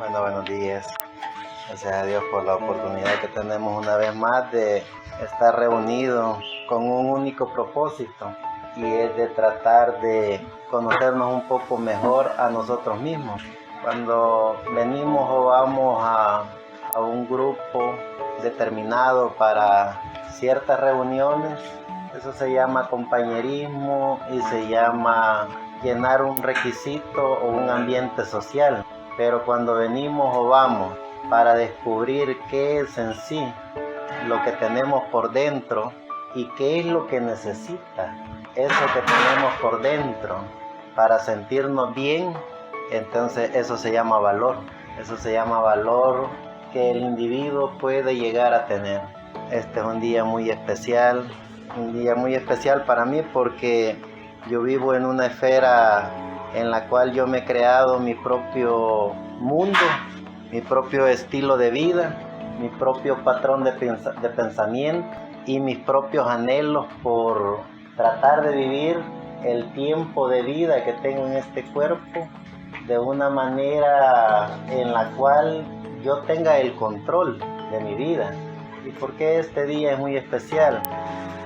Bueno, buenos días. Gracias a Dios por la oportunidad que tenemos una vez más de estar reunidos con un único propósito, y es de tratar de conocernos un poco mejor a nosotros mismos. Cuando venimos o vamos a un grupo determinado para ciertas reuniones, eso se llama compañerismo y se llama llenar un requisito o un ambiente social. Pero cuando venimos o vamos para descubrir qué es en sí lo que tenemos por dentro y qué es lo que necesita eso que tenemos por dentro para sentirnos bien, entonces eso se llama valor. Eso se llama valor que el individuo puede llegar a tener. Este es un día muy especial para mí, porque yo vivo en una esfera en la cual yo me he creado mi propio mundo, mi propio estilo de vida, mi propio patrón de pensamiento y mis propios anhelos por tratar de vivir el tiempo de vida que tengo en este cuerpo de una manera en la cual yo tenga el control de mi vida. ¿Y por qué este día es muy especial?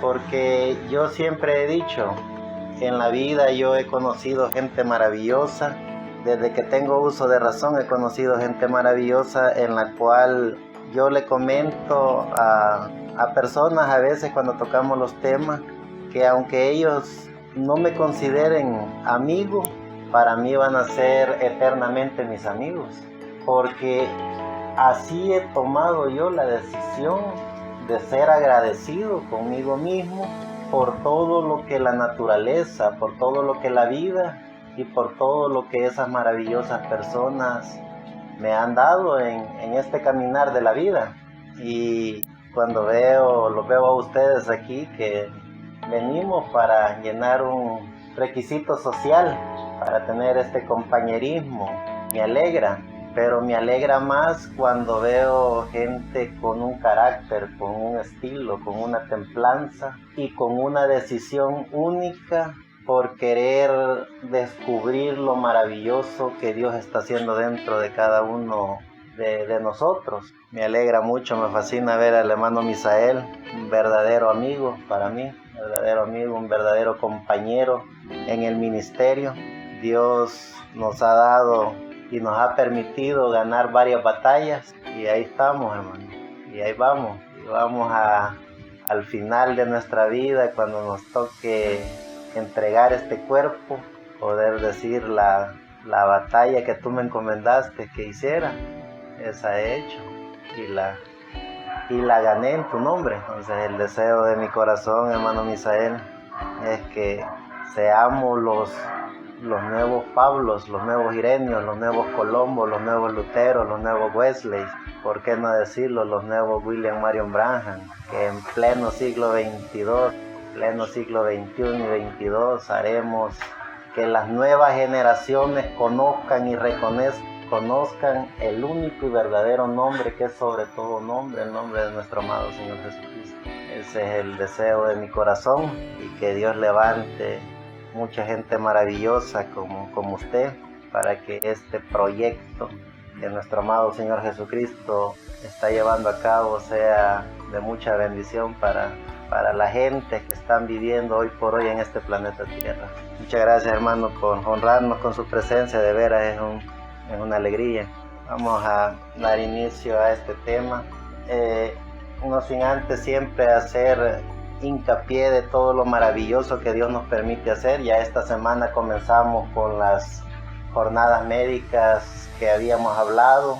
Porque yo siempre he dicho, en la vida yo he conocido gente maravillosa. Desde que tengo uso de razón he conocido gente maravillosa, en la cual yo le comento a personas a veces cuando tocamos los temas, que aunque ellos no me consideren amigo, para mí van a ser eternamente mis amigos, porque así he tomado yo la decisión de ser agradecido conmigo mismo por todo lo que la naturaleza, por todo lo que la vida y por todo lo que esas maravillosas personas me han dado en este caminar de la vida. Y cuando los veo a ustedes aquí, que venimos para llenar un requisito social, para tener este compañerismo, me alegra. Pero me alegra más cuando veo gente con un carácter, con un estilo, con una templanza y con una decisión única por querer descubrir lo maravilloso que Dios está haciendo dentro de cada uno de nosotros. Me alegra mucho, me fascina ver al hermano Misael, un verdadero amigo para mí, un verdadero compañero en el ministerio. Dios nos ha dado y nos ha permitido ganar varias batallas, y ahí estamos, hermano, y ahí vamos, al final de nuestra vida, cuando nos toque entregar este cuerpo, poder decir la batalla que tú me encomendaste que hiciera, esa he hecho y la gané en tu nombre. Entonces el deseo de mi corazón, hermano Misael, es que seamos los nuevos Pablos, los nuevos Irenios, los nuevos Colombos, los nuevos Luteros, los nuevos Wesley, ¿por qué no decirlo? Los nuevos William Marion Branham, que en pleno siglo XXI, pleno siglo XXI y XXII haremos que las nuevas generaciones conozcan y conozcan el único y verdadero nombre que es sobre todo nombre, el nombre de nuestro amado Señor Jesucristo. Ese es el deseo de mi corazón, y que Dios levante mucha gente maravillosa como usted, para que este proyecto que nuestro amado Señor Jesucristo está llevando a cabo sea de mucha bendición para la gente que están viviendo hoy por hoy en este planeta Tierra. Muchas gracias, hermano, por honrarnos con su presencia. De veras es una alegría. Vamos a dar inicio a este tema, no sin antes siempre hacer hincapié de todo lo maravilloso que Dios nos permite hacer. Ya esta semana comenzamos con las jornadas médicas que habíamos hablado,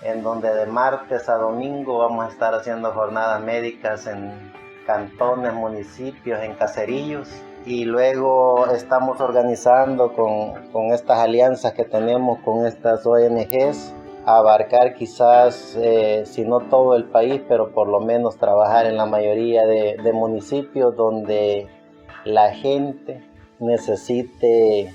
en donde de martes a domingo vamos a estar haciendo jornadas médicas en cantones, municipios, en caserillos, y luego estamos organizando con estas alianzas que tenemos con estas ONGs, a abarcar quizás, si no todo el país, pero por lo menos trabajar en la mayoría de municipios donde la gente necesite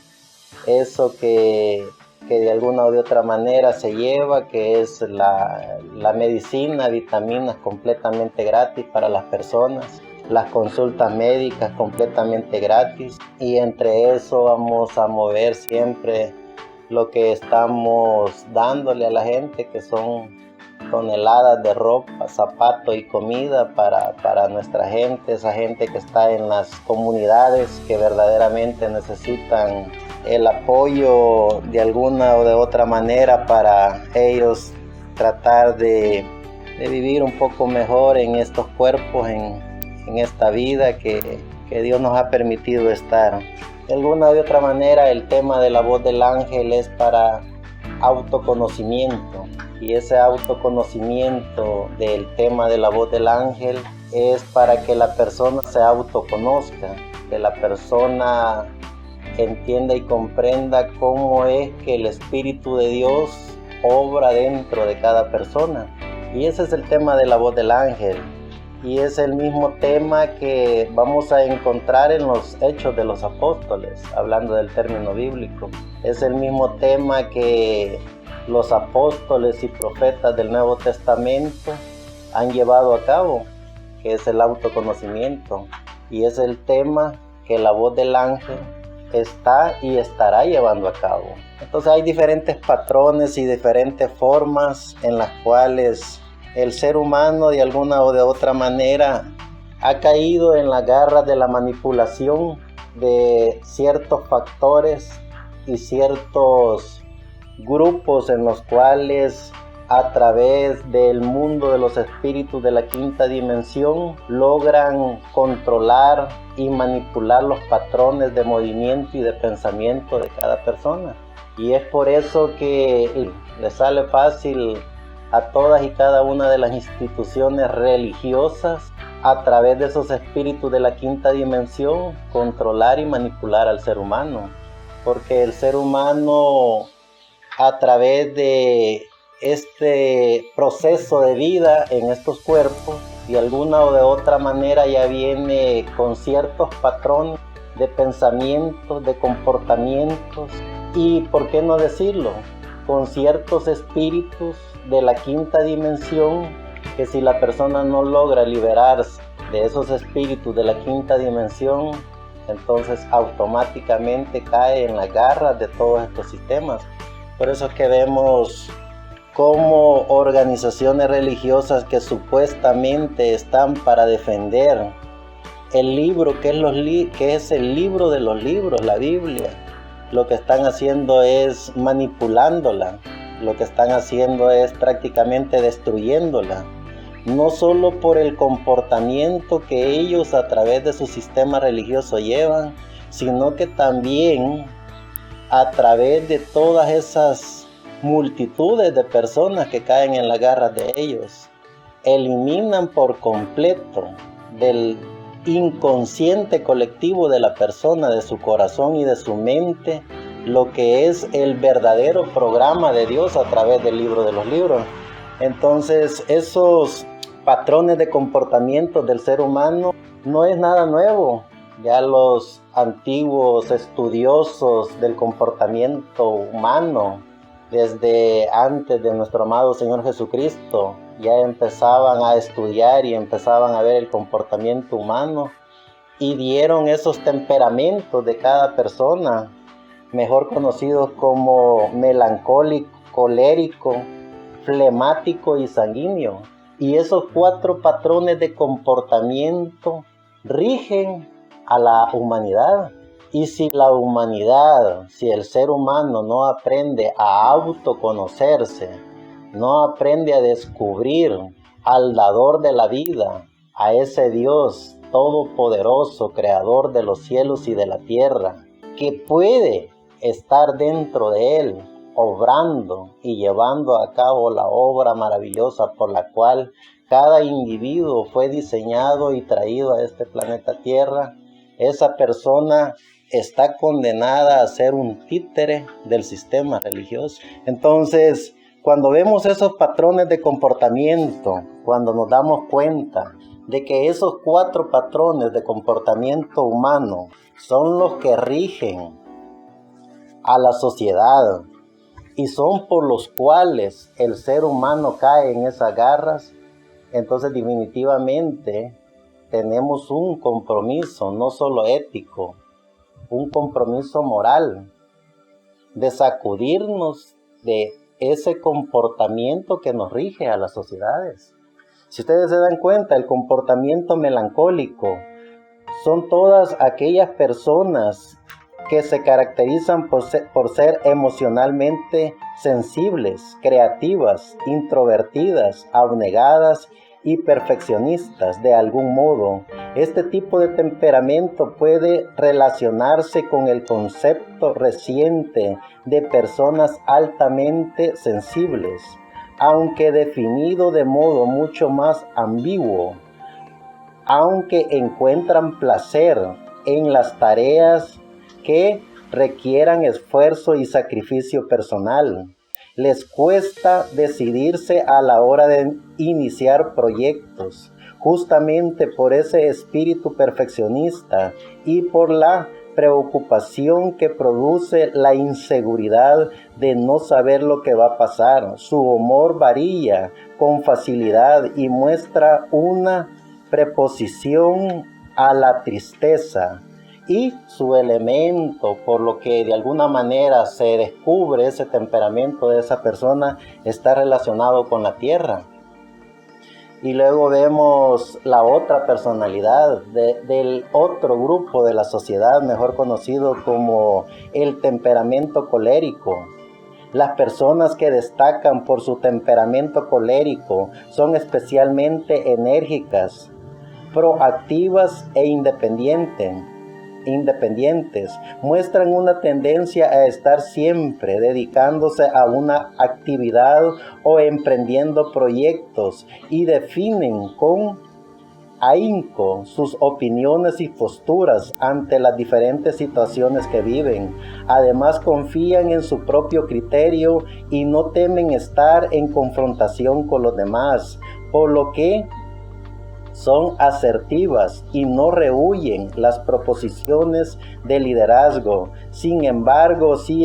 eso que de alguna o de otra manera se lleva, que es la medicina, vitaminas completamente gratis para las personas, las consultas médicas completamente gratis, y entre eso vamos a mover siempre lo que estamos dándole a la gente, que son toneladas de ropa, zapatos y comida para nuestra gente, esa gente que está en las comunidades que verdaderamente necesitan el apoyo de alguna o de otra manera para ellos tratar de vivir un poco mejor en estos cuerpos, en esta vida que Dios nos ha permitido estar. De alguna u otra manera, el tema de la voz del ángel es para autoconocimiento, y ese autoconocimiento del tema de la voz del ángel es para que la persona se autoconozca, que la persona entienda y comprenda cómo es que el Espíritu de Dios obra dentro de cada persona. Y ese es el tema de la voz del ángel. Y es el mismo tema que vamos a encontrar en los Hechos de los Apóstoles, hablando del término bíblico. Es el mismo tema que los apóstoles y profetas del Nuevo Testamento han llevado a cabo, que es el autoconocimiento. Y es el tema que la voz del ángel está y estará llevando a cabo. Entonces hay diferentes patrones y diferentes formas en las cuales el ser humano de alguna o de otra manera ha caído en las garras de la manipulación de ciertos factores y ciertos grupos en los cuales a través del mundo de los espíritus de la quinta dimensión logran controlar y manipular los patrones de movimiento y de pensamiento de cada persona. Y es por eso que le sale fácil a todas y cada una de las instituciones religiosas, a través de esos espíritus de la quinta dimensión, controlar y manipular al ser humano. Porque el ser humano, a través de este proceso de vida en estos cuerpos, de alguna o de otra manera ya viene con ciertos patrones de pensamientos, de comportamientos y, ¿por qué no decirlo?, con ciertos espíritus de la quinta dimensión, que si la persona no logra liberarse de esos espíritus de la quinta dimensión, entonces automáticamente cae en las garras de todos estos sistemas. Por eso es que vemos como organizaciones religiosas que supuestamente están para defender el libro, que es el libro de los libros, la Biblia, lo que están haciendo es manipulándola, lo que están haciendo es prácticamente destruyéndola, no solo por el comportamiento que ellos a través de su sistema religioso llevan, sino que también a través de todas esas multitudes de personas que caen en las garras de ellos, eliminan por completo del inconsciente colectivo de la persona, de su corazón y de su mente, lo que es el verdadero programa de Dios a través del libro de los libros. Entonces, esos patrones de comportamiento del ser humano no es nada nuevo. Ya los antiguos estudiosos del comportamiento humano, desde antes de nuestro amado Señor Jesucristo, ya empezaban a estudiar y empezaban a ver el comportamiento humano y dieron esos temperamentos de cada persona, mejor conocidos como melancólico, colérico, flemático y sanguíneo. Y esos 4 patrones de comportamiento rigen a la humanidad. Y si la humanidad, si el ser humano no aprende a autoconocerse, no aprende a descubrir al dador de la vida, a ese Dios todopoderoso, creador de los cielos y de la tierra, que puede estar dentro de él, obrando y llevando a cabo la obra maravillosa por la cual cada individuo fue diseñado y traído a este planeta Tierra, esa persona está condenada a ser un títere del sistema religioso. Entonces, cuando vemos esos patrones de comportamiento, cuando nos damos cuenta de que esos 4 patrones de comportamiento humano son los que rigen a la sociedad y son por los cuales el ser humano cae en esas garras, entonces definitivamente tenemos un compromiso, no solo ético, un compromiso moral de sacudirnos de ese comportamiento que nos rige a las sociedades. Si ustedes se dan cuenta, el comportamiento melancólico son todas aquellas personas que se caracterizan por ser emocionalmente sensibles, creativas, introvertidas, abnegadas y perfeccionistas de algún modo. Este tipo de temperamento puede relacionarse con el concepto reciente de personas altamente sensibles, aunque definido de modo mucho más ambiguo, aunque encuentran placer en las tareas que requieran esfuerzo y sacrificio personal. Les cuesta decidirse a la hora de iniciar proyectos, justamente por ese espíritu perfeccionista y por la preocupación que produce la inseguridad de no saber lo que va a pasar. Su humor varía con facilidad y muestra una preposición a la tristeza y su elemento, por lo que de alguna manera se descubre ese temperamento de esa persona, está relacionado con la tierra. Y luego vemos la otra personalidad del otro grupo de la sociedad, mejor conocido como el temperamento colérico. Las personas que destacan por su temperamento colérico son especialmente enérgicas, proactivas e independientes, muestran una tendencia a estar siempre dedicándose a una actividad o emprendiendo proyectos y definen con ahínco sus opiniones y posturas ante las diferentes situaciones que viven. Además, confían en su propio criterio y no temen estar en confrontación con los demás, por lo que son asertivas y no rehuyen las proposiciones de liderazgo. Sin embargo, sí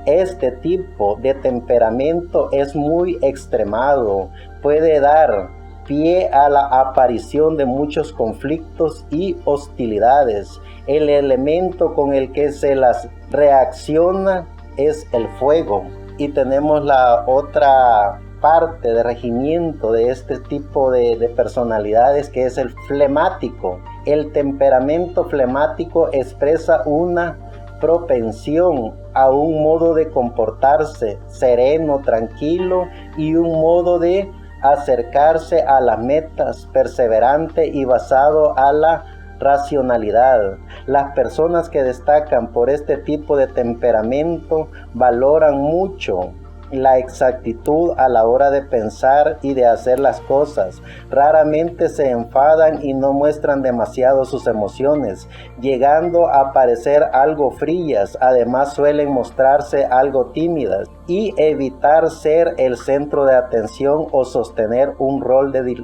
este tipo de temperamento es muy extremado. Puede dar pie a la aparición de muchos conflictos y hostilidades. El elemento con el que se las reacciona es el fuego. Y tenemos la otra parte de regimiento de este tipo de personalidades, que es el flemático. El temperamento flemático expresa una propensión a un modo de comportarse sereno, tranquilo y un modo de acercarse a las metas perseverante y basado a la racionalidad. Las personas que destacan por este tipo de temperamento valoran mucho la exactitud a la hora de pensar y de hacer las cosas. Raramente se enfadan y no muestran demasiado sus emociones, llegando a parecer algo frías. Además, suelen mostrarse algo tímidas y evitar ser el centro de atención o sostener un rol de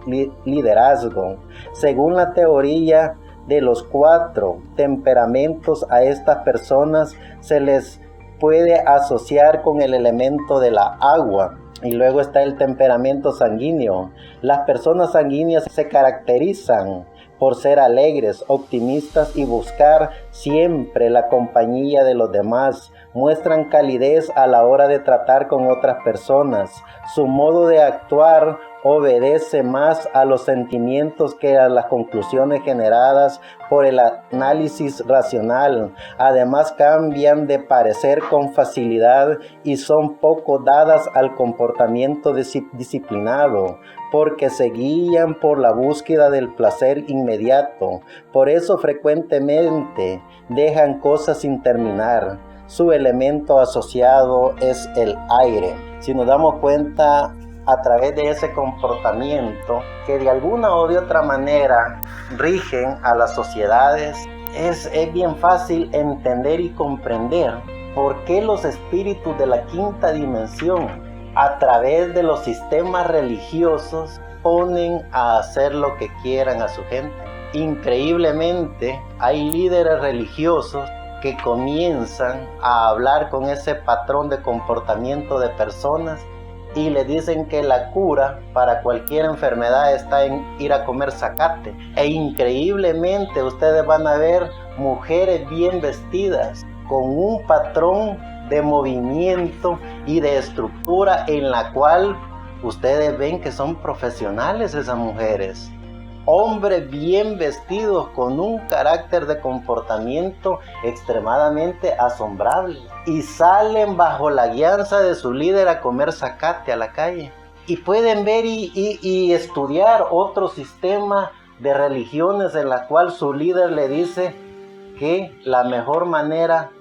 liderazgo. Según la teoría de los 4 temperamentos, a estas personas se les puede asociar con el elemento de la agua. Y luego está el temperamento sanguíneo. Las personas sanguíneas se caracterizan por ser alegres, optimistas y buscar siempre la compañía de los demás. Muestran calidez a la hora de tratar con otras personas. Su modo de actuar obedece más a los sentimientos que a las conclusiones generadas por el análisis racional. Además, cambian de parecer con facilidad y son poco dadas al comportamiento disciplinado, porque se guían por la búsqueda del placer inmediato. Por eso frecuentemente dejan cosas sin terminar. Su elemento asociado es el aire. Si nos damos cuenta a través de ese comportamiento que de alguna o de otra manera rigen a las sociedades, es bien fácil entender y comprender por qué los espíritus de la quinta dimensión, a través de los sistemas religiosos, ponen a hacer lo que quieran a su gente. Increíblemente, hay líderes religiosos que comienzan a hablar con ese patrón de comportamiento de personas y le dicen que la cura para cualquier enfermedad está en ir a comer zacate. E increíblemente ustedes van a ver mujeres bien vestidas, con un patrón de movimiento y de estructura en la cual ustedes ven que son profesionales esas mujeres. Hombres bien vestidos con un carácter de comportamiento extremadamente asombrable. Y salen bajo la guianza de su líder a comer zacate a la calle. Y pueden ver y estudiar otro sistema de religiones en la cual su líder le dice que la mejor manera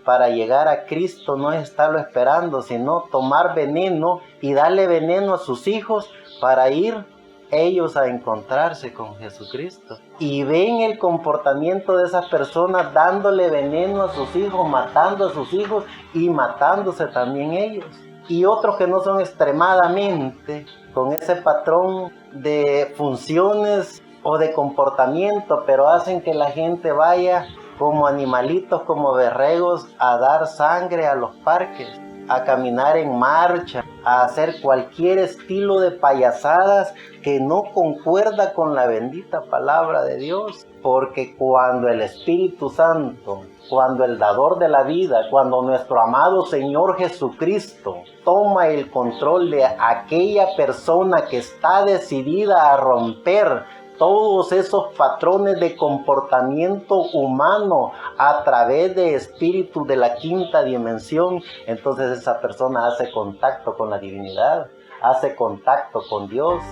para llegar a Cristo no es estarlo esperando, sino tomar veneno y darle veneno a sus hijos para ir ellos a encontrarse con Jesucristo. Y ven el comportamiento de esas personas dándole veneno a sus hijos, matando a sus hijos y matándose también ellos. Y otros que no son extremadamente con ese patrón de funciones o de comportamiento, pero hacen que la gente vaya como animalitos, como borregos, a dar sangre a los parques, a caminar en marcha, a hacer cualquier estilo de payasadas que no concuerda con la bendita palabra de Dios. Porque cuando el Espíritu Santo, cuando el dador de la vida, cuando nuestro amado Señor Jesucristo toma el control de aquella persona que está decidida a romper todos esos patrones de comportamiento humano a través de espíritus de la quinta dimensión, entonces esa persona hace contacto con la divinidad, hace contacto con Dios.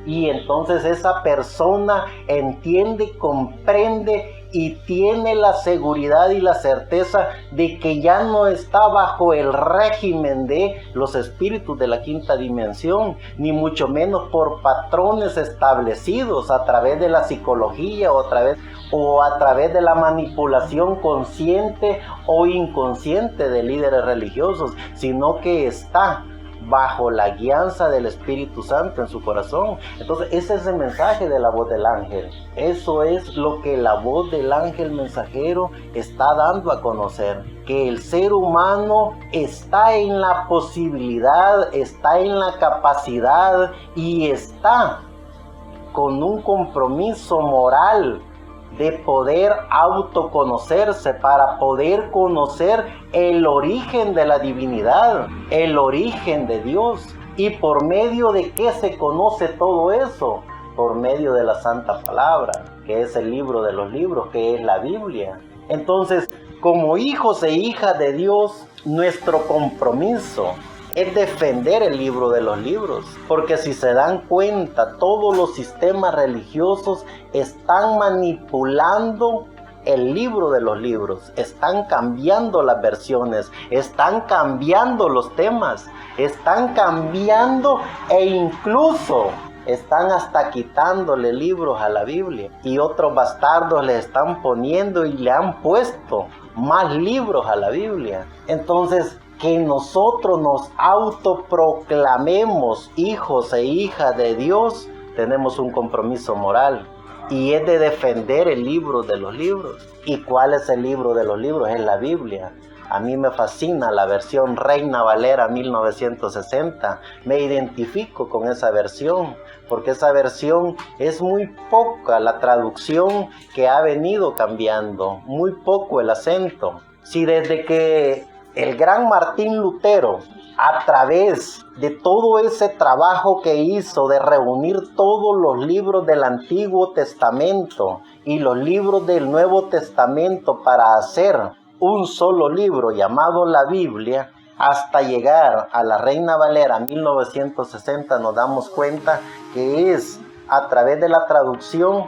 Y entonces esa persona entiende, comprende y tiene la seguridad y la certeza de que ya no está bajo el régimen de los espíritus de la quinta dimensión, ni mucho menos por patrones establecidos a través de la psicología o a través de la manipulación consciente o inconsciente de líderes religiosos, sino que está bajo la guianza del Espíritu Santo en su corazón. Entonces ese es el mensaje de la voz del ángel. Eso es lo que la voz del ángel mensajero está dando a conocer, que el ser humano está en la posibilidad, está en la capacidad y está con un compromiso moral de poder autoconocerse para poder conocer el origen de la divinidad, el origen de Dios. ¿Y por medio de qué se conoce todo eso? Por medio de la Santa Palabra, que es el libro de los libros, que es la Biblia. Entonces, como hijos e hijas de Dios, nuestro compromiso es defender el libro de los libros, porque si se dan cuenta, todos los sistemas religiosos están manipulando el libro de los libros, están cambiando las versiones, están cambiando los temas, están cambiando e incluso están hasta quitándole libros a la Biblia, y otros bastardos le están poniendo y le han puesto más libros a la Biblia. Entonces, que nosotros nos autoproclamemos hijos e hijas de Dios, tenemos un compromiso moral, y es de defender el libro de los libros. ¿Y cuál es el libro de los libros? Es la Biblia. A mí me fascina la versión Reina Valera 1960. Me identifico con esa versión, porque esa versión es muy poca la traducción que ha venido cambiando, muy poco el acento. Si desde que el gran Martín Lutero, a través de todo ese trabajo que hizo de reunir todos los libros del Antiguo Testamento y los libros del Nuevo Testamento para hacer un solo libro llamado la Biblia, hasta llegar a la Reina Valera 1960, nos damos cuenta que es a través de la traducción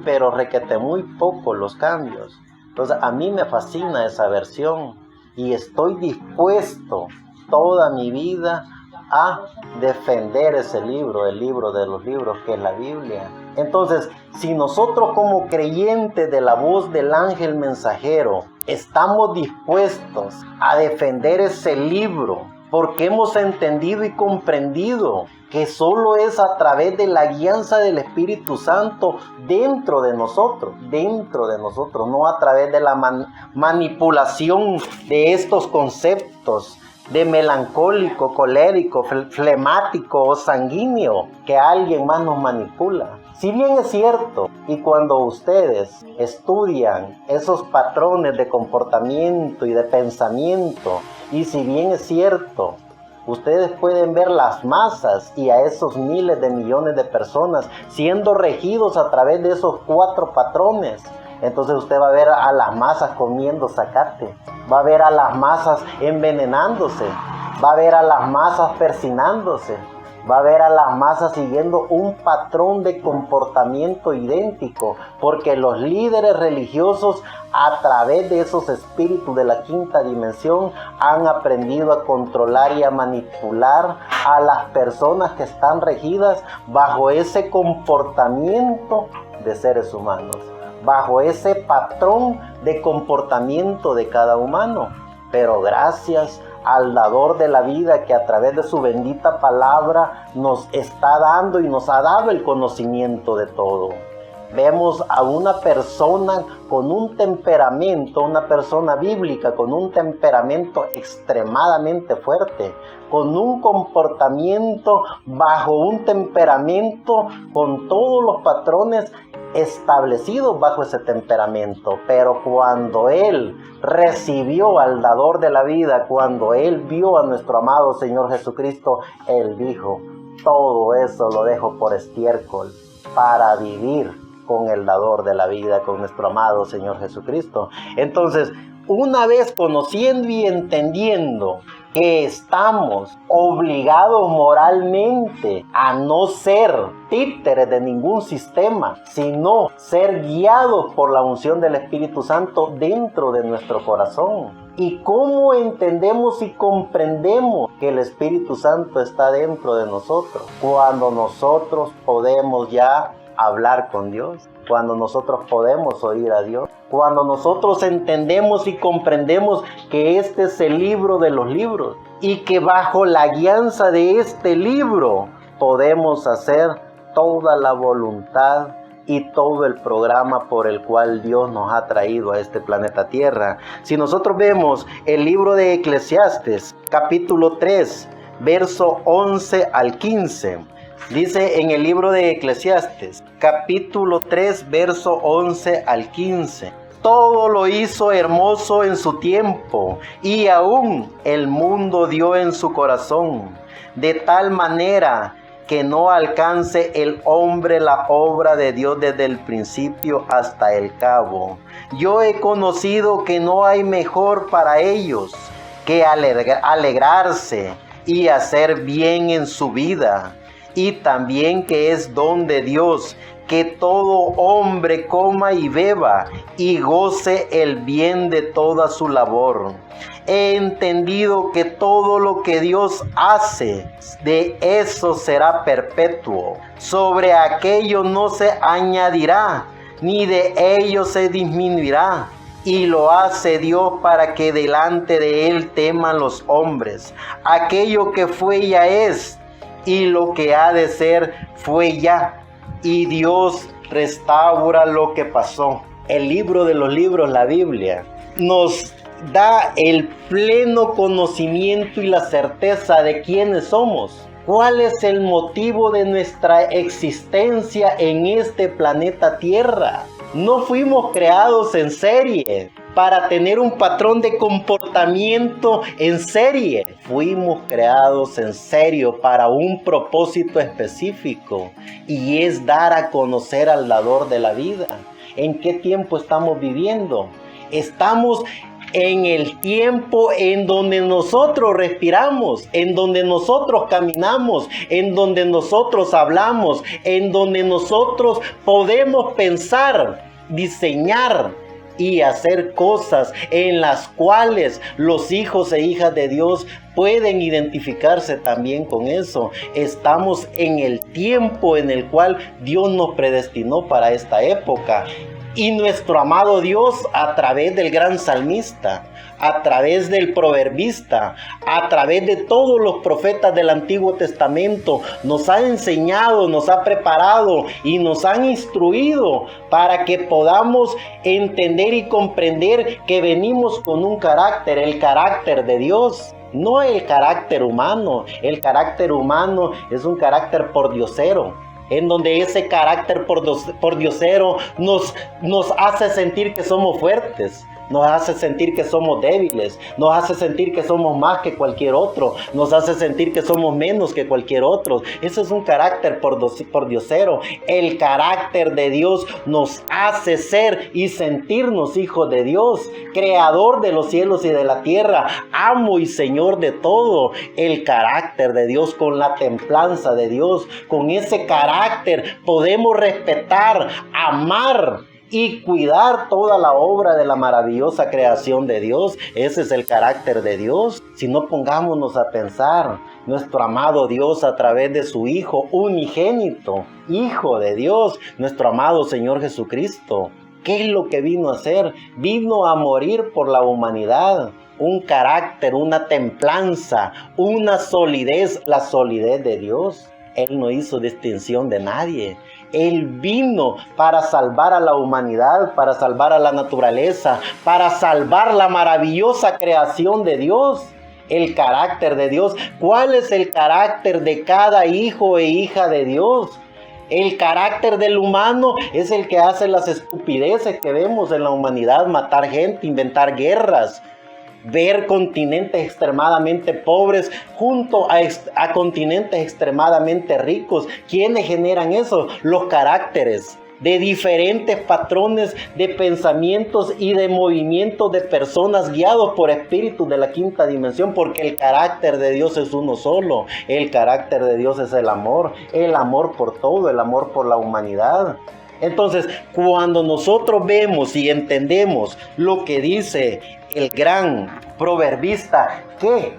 pero requete muy poco los cambios. Entonces a mí me fascina esa versión. Y estoy dispuesto toda mi vida a defender ese libro, el libro de los libros, que es la Biblia. Entonces, si nosotros como creyentes de la voz del ángel mensajero estamos dispuestos a defender ese libro, porque hemos entendido y comprendido que solo es a través de la guianza del Espíritu Santo dentro de nosotros, no a través de la manipulación de estos conceptos de melancólico, colérico, flemático o sanguíneo, que alguien más nos manipula. Si bien es cierto, y cuando ustedes estudian esos patrones de comportamiento y de pensamiento, y si bien es cierto, ustedes pueden ver las masas y a esos miles de millones de personas siendo regidos a través de esos 4 patrones, entonces usted va a ver a las masas comiendo zacate, va a ver a las masas envenenándose, va a ver a las masas persinándose, va a ver a las masas siguiendo un patrón de comportamiento idéntico, porque los líderes religiosos, a través de esos espíritus de la quinta dimensión, han aprendido a controlar y a manipular a las personas que están regidas bajo ese comportamiento de seres humanos, bajo ese patrón de comportamiento de cada humano. Pero gracias al dador de la vida, que a través de su bendita palabra nos está dando y nos ha dado el conocimiento de todo. Vemos a una persona con un temperamento, una persona bíblica con un temperamento extremadamente fuerte, con un comportamiento bajo un temperamento, con todos los patrones establecidos bajo ese temperamento. Pero cuando él recibió al dador de la vida, cuando él vio a nuestro amado Señor Jesucristo, él dijo: todo eso lo dejo por estiércol para vivir con el dador de la vida, con nuestro amado Señor Jesucristo. Entonces, una vez conociendo y entendiendo que estamos obligados moralmente a no ser títeres de ningún sistema, sino ser guiados por la unción del Espíritu Santo dentro de nuestro corazón. ¿Y cómo entendemos y comprendemos que el Espíritu Santo está dentro de nosotros? Cuando nosotros podemos ya hablar con Dios, cuando nosotros podemos oír a Dios, cuando nosotros entendemos y comprendemos que este es el libro de los libros y que bajo la guianza de este libro podemos hacer toda la voluntad y todo el programa por el cual Dios nos ha traído a este planeta Tierra. Si nosotros vemos el libro de Eclesiastes, capítulo 3, verso 11 al 15, dice en el libro de Eclesiastes, capítulo 3, verso 11 al 15: todo lo hizo hermoso en su tiempo, y aún el mundo dio en su corazón, de tal manera que no alcance el hombre la obra de Dios desde el principio hasta el cabo. Yo he conocido que no hay mejor para ellos que alegrarse y hacer bien en su vida, y también que es don de Dios que todo hombre coma y beba y goce el bien de toda su labor. He entendido que todo lo que Dios hace, de eso será perpetuo. Sobre aquello no se añadirá, ni de ello se disminuirá. Y lo hace Dios para que delante de Él teman los hombres. Aquello que fue ya es, y lo que ha de ser fue ya. Y Dios restaura lo que pasó. El libro de los libros, la Biblia, nos da el pleno conocimiento y la certeza de quiénes somos. ¿Cuál es el motivo de nuestra existencia en este planeta Tierra? No fuimos creados en serie para tener un patrón de comportamiento en serie. Fuimos creados en serio para un propósito específico, y es dar a conocer al dador de la vida. ¿En qué tiempo estamos viviendo? Estamos en el tiempo en donde nosotros respiramos, en donde nosotros caminamos, en donde nosotros hablamos, en donde nosotros podemos pensar, diseñar y hacer cosas en las cuales los hijos e hijas de Dios pueden identificarse también con eso. Estamos en el tiempo en el cual Dios nos predestinó para esta época. Y nuestro amado Dios, a través del gran salmista, a través del proverbista, a través de todos los profetas del Antiguo Testamento, nos ha enseñado, nos ha preparado y nos han instruido para que podamos entender y comprender que venimos con un carácter, el carácter de Dios. No el carácter humano. El carácter humano es un carácter pordiosero. en donde ese carácter pordiosero nos hace sentir que somos fuertes, nos hace sentir que somos débiles, nos hace sentir que somos más que cualquier otro, nos hace sentir que somos menos que cualquier otro. Eso es un carácter pordiosero. El carácter de Dios nos hace ser y sentirnos hijos de Dios, creador de los cielos y de la tierra, amo y Señor de todo. El carácter de Dios, con la templanza de Dios, con ese carácter podemos respetar, amar y cuidar toda la obra de la maravillosa creación de Dios. Ese es el carácter de Dios. Si no, pongámonos a pensar, nuestro amado Dios a través de su Hijo unigénito, Hijo de Dios, nuestro amado Señor Jesucristo, ¿qué es lo que vino a hacer? Vino a morir por la humanidad. Un carácter, una templanza, una solidez, la solidez de Dios. Él no hizo distinción de nadie. Él vino para salvar a la humanidad, para salvar a la naturaleza, para salvar la maravillosa creación de Dios. El carácter de Dios. ¿Cuál es el carácter de cada hijo e hija de Dios? El carácter del humano es el que hace las estupideces que vemos en la humanidad: matar gente, inventar guerras, ver continentes extremadamente pobres junto a continentes extremadamente ricos. ¿Quiénes generan eso? Los caracteres de diferentes patrones de pensamientos y de movimientos de personas guiados por espíritus de la quinta dimensión, porque el carácter de Dios es uno solo. El carácter de Dios es el amor por todo, el amor por la humanidad. Entonces, cuando nosotros vemos y entendemos lo que dice el gran proverbista, que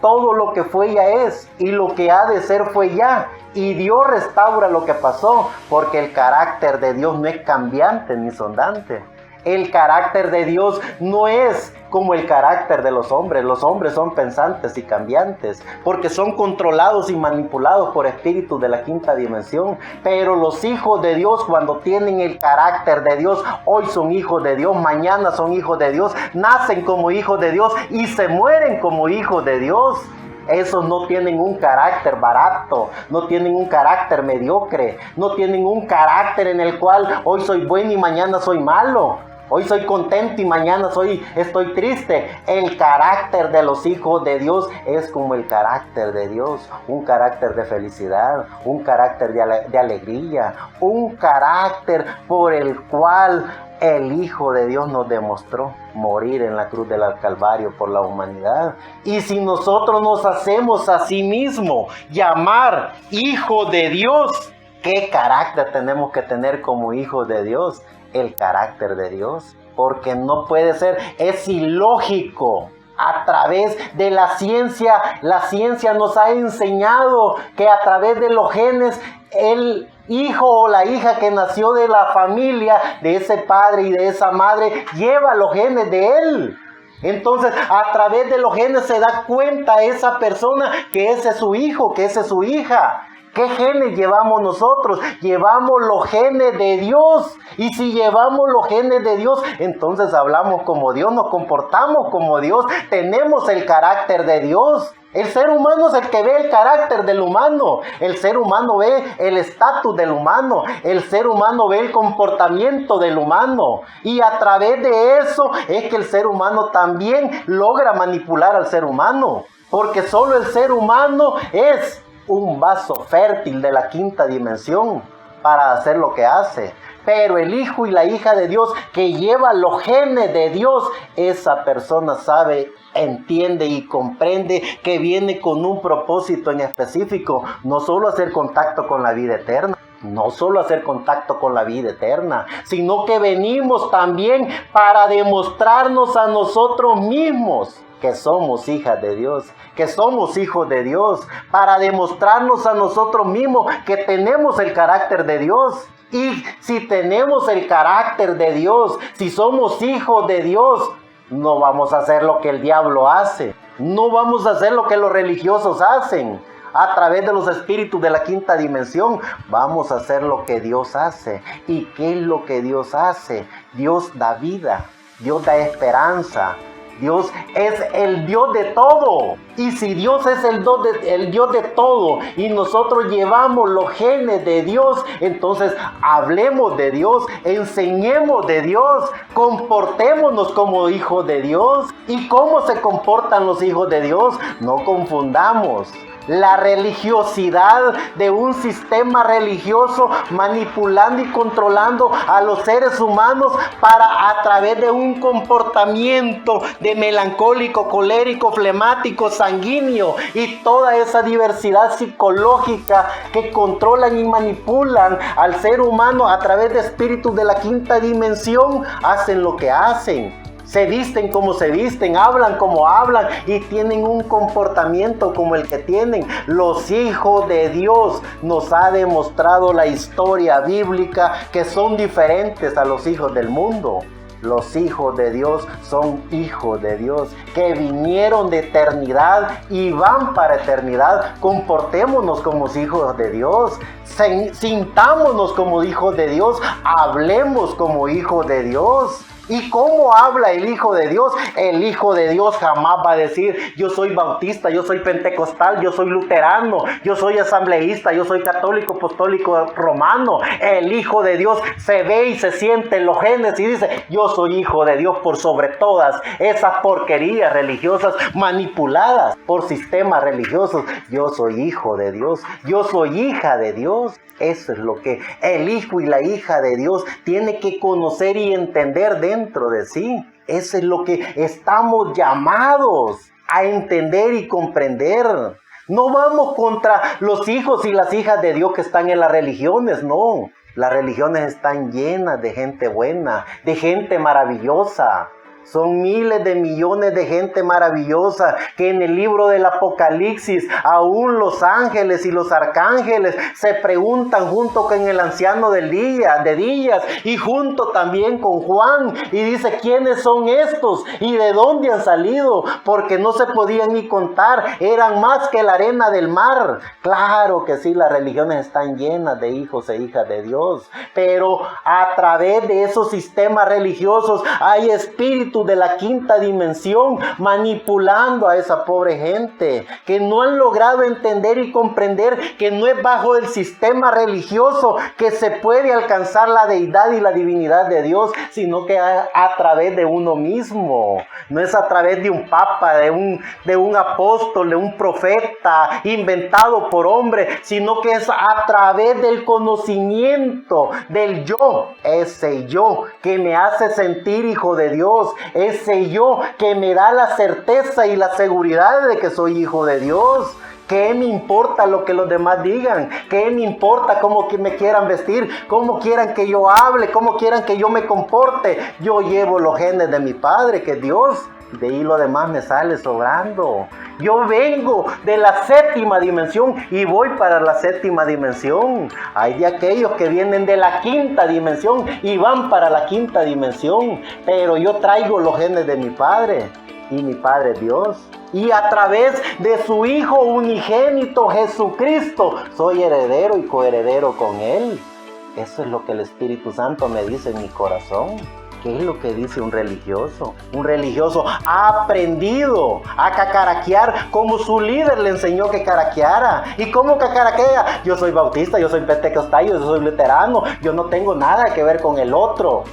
todo lo que fue ya es, y lo que ha de ser fue ya, y Dios restaura lo que pasó, porque el carácter de Dios no es cambiante ni sondante. El carácter de Dios no es como el carácter de los hombres. Los hombres son pensantes y cambiantes, porque son controlados y manipulados por espíritus de la quinta dimensión. Pero los hijos de Dios, cuando tienen el carácter de Dios, hoy son hijos de Dios, mañana son hijos de Dios, nacen como hijos de Dios y se mueren como hijos de Dios. Esos no tienen un carácter barato, no tienen un carácter mediocre, no tienen un carácter en el cual hoy soy bueno y mañana soy malo. Hoy soy contento y mañana estoy triste. El carácter de los hijos de Dios es como el carácter de Dios. Un carácter de felicidad, un carácter de alegría, un carácter por el cual el Hijo de Dios nos demostró morir en la cruz del Calvario por la humanidad. Y si nosotros nos hacemos a sí mismos llamar Hijo de Dios, ¿qué carácter tenemos que tener como hijos de Dios? El carácter de Dios, porque no puede ser, es ilógico. A través de la ciencia nos ha enseñado que a través de los genes, el hijo o la hija que nació de la familia, de ese padre y de esa madre, lleva los genes de él. Entonces, a través de los genes se da cuenta esa persona que ese es su hijo, que esa es su hija. ¿Qué genes llevamos nosotros? Llevamos los genes de Dios. Y si llevamos los genes de Dios, entonces hablamos como Dios, nos comportamos como Dios, tenemos el carácter de Dios. El ser humano es el que ve el carácter del humano. El ser humano ve el estatus del humano. El ser humano ve el comportamiento del humano. Y a través de eso es que el ser humano también logra manipular al ser humano. Porque solo el ser humano es un vaso fértil de la quinta dimensión para hacer lo que hace. Pero el hijo y la hija de Dios que lleva los genes de Dios, esa persona sabe, entiende y comprende que viene con un propósito en específico. No solo hacer contacto con la vida eterna, sino que venimos también para demostrarnos a nosotros mismos que somos hijas de Dios, que somos hijos de Dios, para demostrarnos a nosotros mismos que tenemos el carácter de Dios. Y si tenemos el carácter de Dios, si somos hijos de Dios, no vamos a hacer lo que el diablo hace, no vamos a hacer lo que los religiosos hacen. A través de los espíritus de la quinta dimensión, vamos a hacer lo que Dios hace. ¿Y qué es lo que Dios hace? Dios da vida, Dios da esperanza. Dios es el Dios de todo. Y si Dios es el Dios de todo y nosotros llevamos los genes de Dios, entonces hablemos de Dios, enseñemos de Dios, comportémonos como hijos de Dios. ¿Y cómo se comportan los hijos de Dios? No confundamos la religiosidad de un sistema religioso manipulando y controlando a los seres humanos para a través de un comportamiento de melancólico, colérico, flemático, sanguíneo y toda esa diversidad psicológica que controlan y manipulan al ser humano a través de espíritus de la quinta dimensión, hacen lo que hacen. Se visten como se visten, hablan como hablan y tienen un comportamiento como el que tienen. Los hijos de Dios nos ha demostrado la historia bíblica que son diferentes a los hijos del mundo. Los hijos de Dios son hijos de Dios que vinieron de eternidad y van para eternidad. Comportémonos como hijos de Dios, sintámonos como hijos de Dios, hablemos como hijos de Dios. ¿Y cómo habla el Hijo de Dios? El Hijo de Dios jamás va a decir, yo soy bautista, yo soy pentecostal, yo soy luterano, yo soy asambleísta, yo soy católico, apostólico, romano. El Hijo de Dios se ve y se siente en los genes y dice, yo soy hijo de Dios por sobre todas esas porquerías religiosas manipuladas por sistemas religiosos. Yo soy hijo de Dios, yo soy hija de Dios. Eso es lo que el hijo y la hija de Dios tiene que conocer y entender dentro de sí. Eso es lo que estamos llamados a entender y comprender. No vamos contra los hijos y las hijas de Dios que están en las religiones, no. Las religiones están llenas de gente buena, de gente maravillosa. Son miles de millones de gente maravillosa que en el libro del Apocalipsis aún los ángeles y los arcángeles se preguntan junto con el anciano de Días y junto también con Juan y dice, ¿quiénes son estos? ¿Y de dónde han salido? Porque no se podían ni contar, eran más que la arena del mar. Claro que sí, las religiones están llenas de hijos e hijas de Dios, pero a través de esos sistemas religiosos hay espíritus de la quinta dimensión manipulando a esa pobre gente que no han logrado entender y comprender que no es bajo el sistema religioso que se puede alcanzar la deidad y la divinidad de Dios, sino que a través de uno mismo. No es a través de un papa, de un apóstol, de un profeta inventado por hombre, sino que es a través del conocimiento del yo, ese yo que me hace sentir hijo de Dios, ese yo que me da la certeza y la seguridad de que soy hijo de Dios. ¿Qué me importa lo que los demás digan? ¿Qué me importa cómo que me quieran vestir? ¿Cómo quieran que yo hable? ¿Cómo quieran que yo me comporte? Yo llevo los genes de mi Padre, que es Dios. De ahí lo demás me sale sobrando. Yo vengo de la séptima dimensión y voy para la séptima dimensión. Hay de aquellos que vienen de la quinta dimensión y van para la quinta dimensión. Pero yo traigo los genes de mi Padre y mi Padre es Dios. Y a través de su Hijo unigénito Jesucristo soy heredero y coheredero con Él. Eso es lo que el Espíritu Santo me dice en mi corazón. ¿Qué es lo que dice un religioso? Un religioso ha aprendido a cacaraquear como su líder le enseñó que caraqueara. ¿Y cómo cacaraquea? Yo soy bautista, yo soy pentecostal, yo soy luterano, yo no tengo nada que ver con el otro.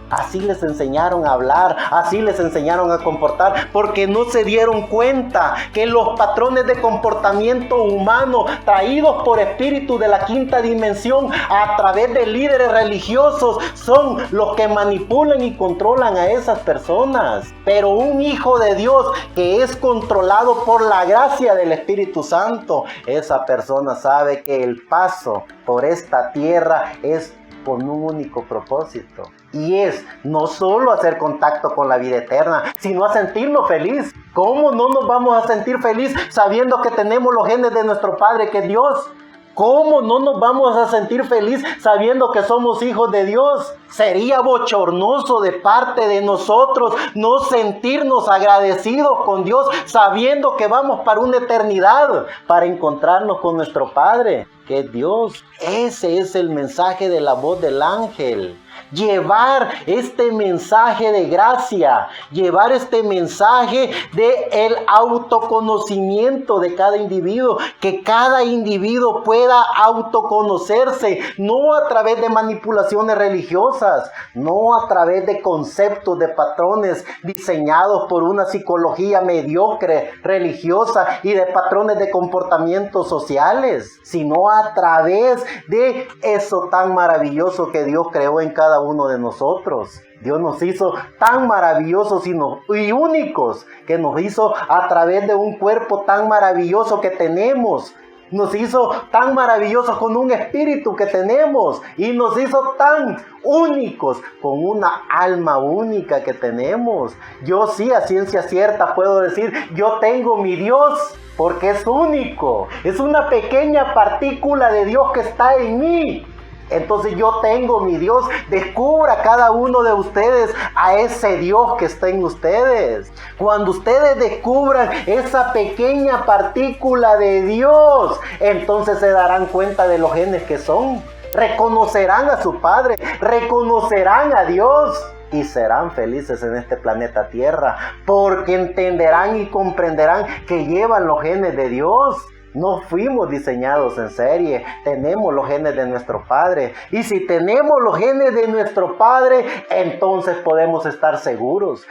Así les enseñaron a hablar, así les enseñaron a comportar, porque no se dieron cuenta que los patrones de comportamiento humano traídos por espíritus de la quinta dimensión a través de líderes religiosos son los que manipulan y controlan a esas personas. Pero un hijo de Dios que es controlado por la gracia del Espíritu Santo, esa persona sabe que el paso por esta tierra es con un único propósito, y es no solo hacer contacto con la vida eterna, sino a sentirnos feliz. ¿Cómo no nos vamos a sentir feliz sabiendo que tenemos los genes de nuestro Padre, que es Dios? ¿Cómo no nos vamos a sentir feliz sabiendo que somos hijos de Dios? Sería bochornoso de parte de nosotros no sentirnos agradecidos con Dios sabiendo que vamos para una eternidad, para encontrarnos con nuestro Padre, que es Dios. Ese es el mensaje de la voz del ángel. llevar este mensaje de gracia, llevar este mensaje de el autoconocimiento de cada individuo, que cada individuo pueda autoconocerse, no a través de manipulaciones religiosas, no a través de conceptos, de patrones diseñados por una psicología mediocre, religiosa y de patrones de comportamientos sociales, sino a través de eso tan maravilloso que Dios creó en cada uno de nosotros. Dios nos hizo tan maravillosos y únicos, que nos hizo a través de un cuerpo tan maravilloso que tenemos. Nos hizo tan maravillosos con un espíritu que tenemos, y nos hizo tan únicos con una alma única que tenemos. Yo sí, a ciencia cierta puedo decir, yo tengo mi Dios, porque es único. Es una pequeña partícula de Dios que está en mí. Entonces yo tengo mi Dios. Descubra cada uno de ustedes a ese Dios que está en ustedes. Cuando ustedes descubran esa pequeña partícula de Dios, entonces se darán cuenta de los genes que son. Reconocerán a su Padre, reconocerán a Dios y serán felices en este planeta Tierra, porque entenderán y comprenderán que llevan los genes de Dios. No fuimos diseñados en serie, tenemos los genes de nuestro Padre. Y si tenemos los genes de nuestro Padre, entonces podemos estar seguros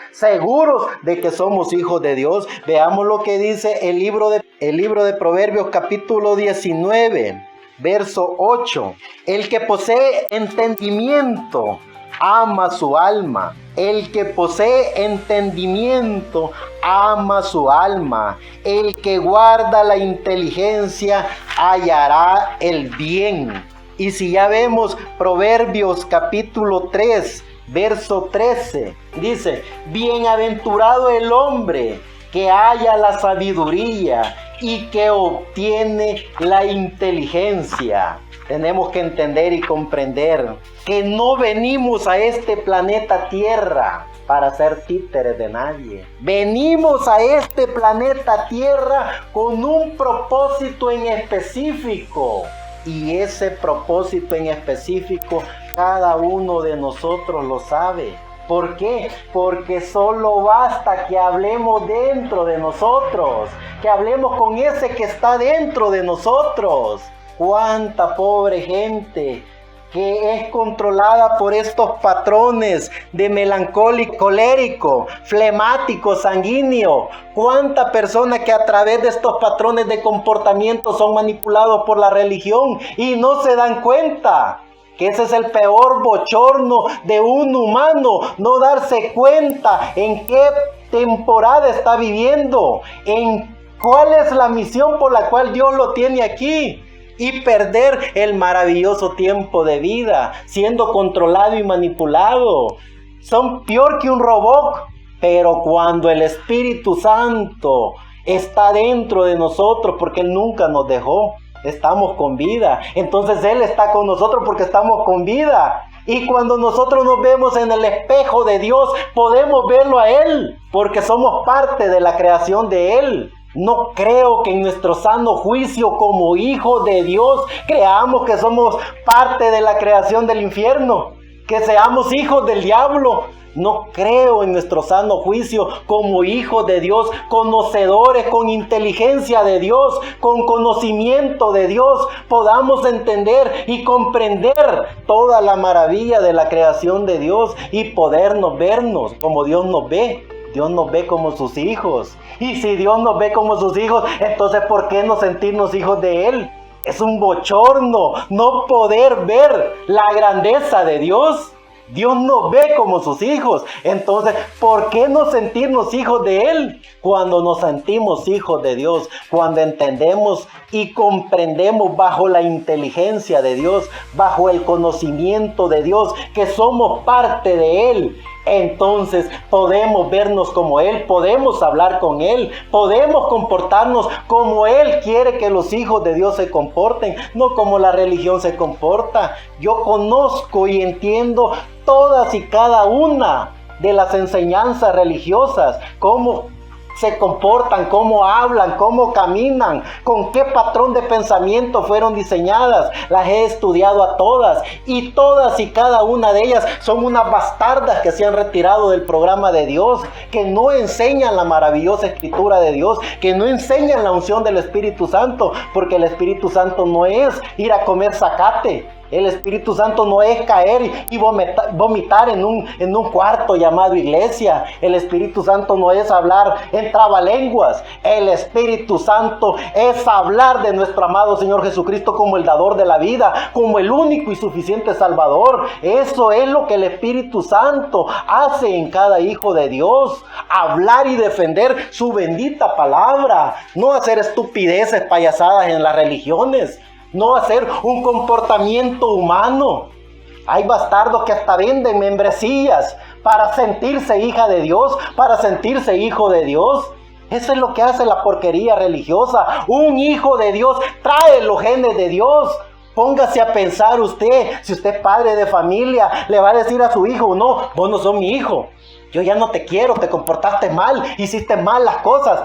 de que somos hijos de Dios. Veamos lo que dice el libro de Proverbios capítulo 19, verso 8. El que posee entendimiento ama su alma. El que posee entendimiento ama su alma. El que guarda la inteligencia hallará el bien. Y si ya vemos Proverbios capítulo 3, verso 13, dice: bienaventurado el hombre que halla la sabiduría y que obtiene la inteligencia. Tenemos que entender y comprender que no venimos a este planeta Tierra para ser títeres de nadie. Venimos a este planeta Tierra con un propósito en específico. Y ese propósito en específico, cada uno de nosotros lo sabe. ¿Por qué? Porque solo basta que hablemos dentro de nosotros, que hablemos con ese que está dentro de nosotros. Cuánta pobre gente que es controlada por estos patrones de melancólico, colérico, flemático, sanguíneo. Cuánta persona que a través de estos patrones de comportamiento son manipulados por la religión y no se dan cuenta. Que ese es el peor bochorno de un humano, no darse cuenta en qué temporada está viviendo, en cuál es la misión por la cual Dios lo tiene aquí, y perder el maravilloso tiempo de vida siendo controlado y manipulado. Son peor que un robot. Pero cuando el Espíritu Santo está dentro de nosotros, porque Él nunca nos dejó, estamos con vida. Entonces Él está con nosotros porque estamos con vida. Y cuando nosotros nos vemos en el espejo de Dios, podemos verlo a Él, porque somos parte de la creación de Él. No creo que en nuestro sano juicio como hijos de Dios creamos que somos parte de la creación del infierno, que seamos hijos del diablo. No creo en nuestro sano juicio como hijos de Dios, conocedores, con inteligencia de Dios, con conocimiento de Dios, podamos entender y comprender toda la maravilla de la creación de Dios y podernos vernos como Dios nos ve. Dios nos ve como sus hijos. Y si Dios nos ve como sus hijos, entonces ¿por qué no sentirnos hijos de Él? Es un bochorno no poder ver la grandeza de Dios. Dios nos ve como sus hijos. Entonces, ¿por qué no sentirnos hijos de Él? Cuando nos sentimos hijos de Dios, cuando entendemos y comprendemos bajo la inteligencia de Dios, bajo el conocimiento de Dios, que somos parte de Él, entonces podemos vernos como Él, podemos hablar con Él, podemos comportarnos como Él quiere que los hijos de Dios se comporten, no como la religión se comporta. Yo conozco y entiendo todas y cada una de las enseñanzas religiosas, cómo se comportan, cómo hablan, cómo caminan, con qué patrón de pensamiento fueron diseñadas. Las he estudiado a todas y todas y cada una de ellas son unas bastardas que se han retirado del programa de Dios, que no enseñan la maravillosa escritura de Dios, que no enseñan la unción del Espíritu Santo, porque el Espíritu Santo no es ir a comer zacate. El Espíritu Santo no es caer y vomitar en un cuarto llamado iglesia. El Espíritu Santo no es hablar en trabalenguas. El Espíritu Santo es hablar de nuestro amado Señor Jesucristo como el dador de la vida, como el único y suficiente Salvador. Eso es lo que el Espíritu Santo hace en cada hijo de Dios. Hablar y defender su bendita palabra. No hacer estupideces, payasadas en las religiones. No hacer un comportamiento humano. Hay bastardos que hasta venden membresías para sentirse hija de Dios, para sentirse hijo de Dios. Eso es lo que hace la porquería religiosa. Un hijo de Dios trae los genes de Dios. Póngase a pensar usted, si usted es padre de familia, le va a decir a su hijo: no, vos no sos mi hijo. Yo ya no te quiero, te comportaste mal, hiciste mal las cosas.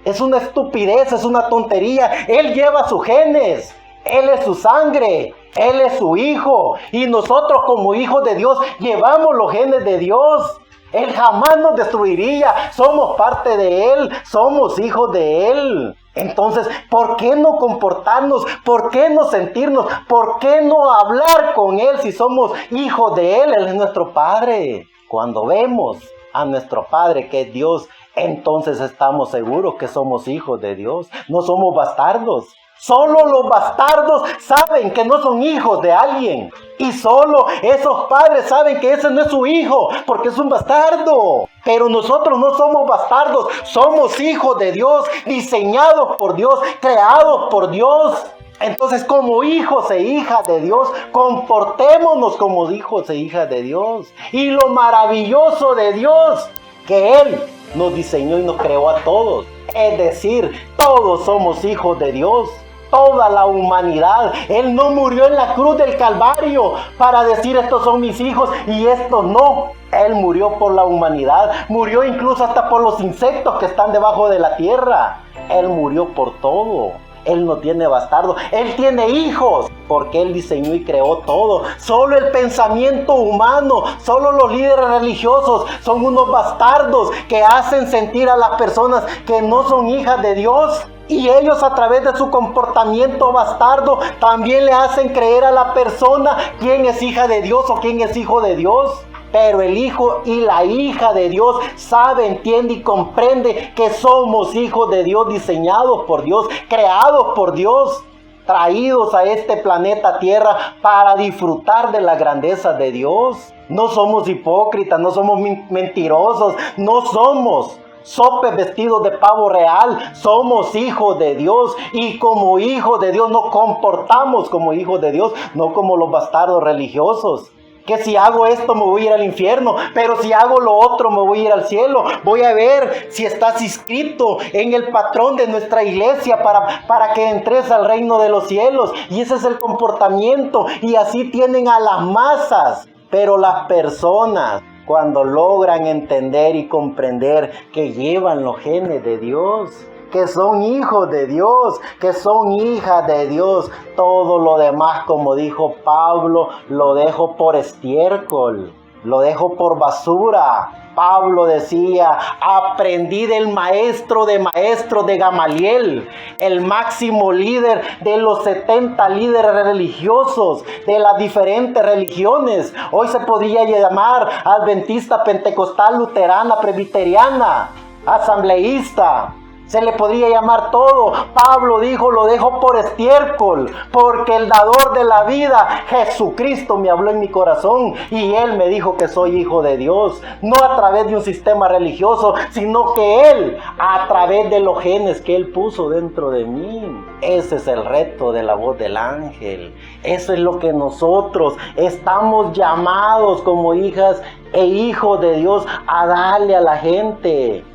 Es una estupidez, es una tontería. Él lleva sus genes. Él es su sangre, Él es su hijo, y nosotros como hijos de Dios llevamos los genes de Dios. Él jamás nos destruiría, somos parte de Él, somos hijos de Él. Entonces, ¿por qué no comportarnos? ¿Por qué no sentirnos? ¿Por qué no hablar con Él si somos hijos de Él? Él es nuestro Padre. Cuando vemos a nuestro Padre, que es Dios, entonces estamos seguros que somos hijos de Dios, no somos bastardos. Solo los bastardos saben que no son hijos de alguien. Y solo esos padres saben que ese no es su hijo, porque es un bastardo. Pero nosotros no somos bastardos, somos hijos de Dios, diseñados por Dios, creados por Dios. Entonces, como hijos e hijas de Dios, comportémonos como hijos e hijas de Dios. Y lo maravilloso de Dios, que Él nos diseñó y nos creó a todos. Es decir, todos somos hijos de Dios. Toda la humanidad. Él no murió en la cruz del Calvario para decir: estos son mis hijos y estos no. Él murió por la humanidad. Murió incluso hasta por los insectos que están debajo de la tierra. Él murió por todo. Él no tiene bastardo. Él tiene hijos porque Él diseñó y creó todo. Solo el pensamiento humano, solo los líderes religiosos son unos bastardos que hacen sentir a las personas que no son hijas de Dios. Y ellos, a través de su comportamiento bastardo, también le hacen creer a la persona quién es hija de Dios o quién es hijo de Dios. Pero el hijo y la hija de Dios sabe, entiende y comprende que somos hijos de Dios, diseñados por Dios, creados por Dios, traídos a este planeta Tierra para disfrutar de la grandeza de Dios. No somos hipócritas, no somos mentirosos, no somos sopes vestidos de pavo real. Somos hijos de Dios, y como hijos de Dios nos comportamos como hijos de Dios, no como los bastardos religiosos. Que si hago esto me voy a ir al infierno, pero si hago lo otro me voy a ir al cielo. Voy a ver si estás inscrito en el patrón de nuestra iglesia para que entres al reino de los cielos. Y ese es el comportamiento, y así tienen a las masas. Pero las personas, cuando logran entender y comprender que llevan los genes de Dios, que son hijos de Dios, que son hijas de Dios, todo lo demás, como dijo Pablo, lo dejo por estiércol, lo dejo por basura. Pablo decía: aprendí del maestro de maestros de Gamaliel, el máximo líder de los 70 líderes religiosos de las diferentes religiones. Hoy se podría llamar adventista, pentecostal, luterana, presbiteriana, asambleísta. Se le podría llamar todo. Pablo dijo: lo dejo por estiércol, porque el dador de la vida, Jesucristo, me habló en mi corazón, y Él me dijo que soy hijo de Dios. No a través de un sistema religioso, sino que Él, a través de los genes que Él puso dentro de mí. Ese es el reto de la voz del ángel. Eso es lo que nosotros estamos llamados como hijas e hijos de Dios a darle a la gente.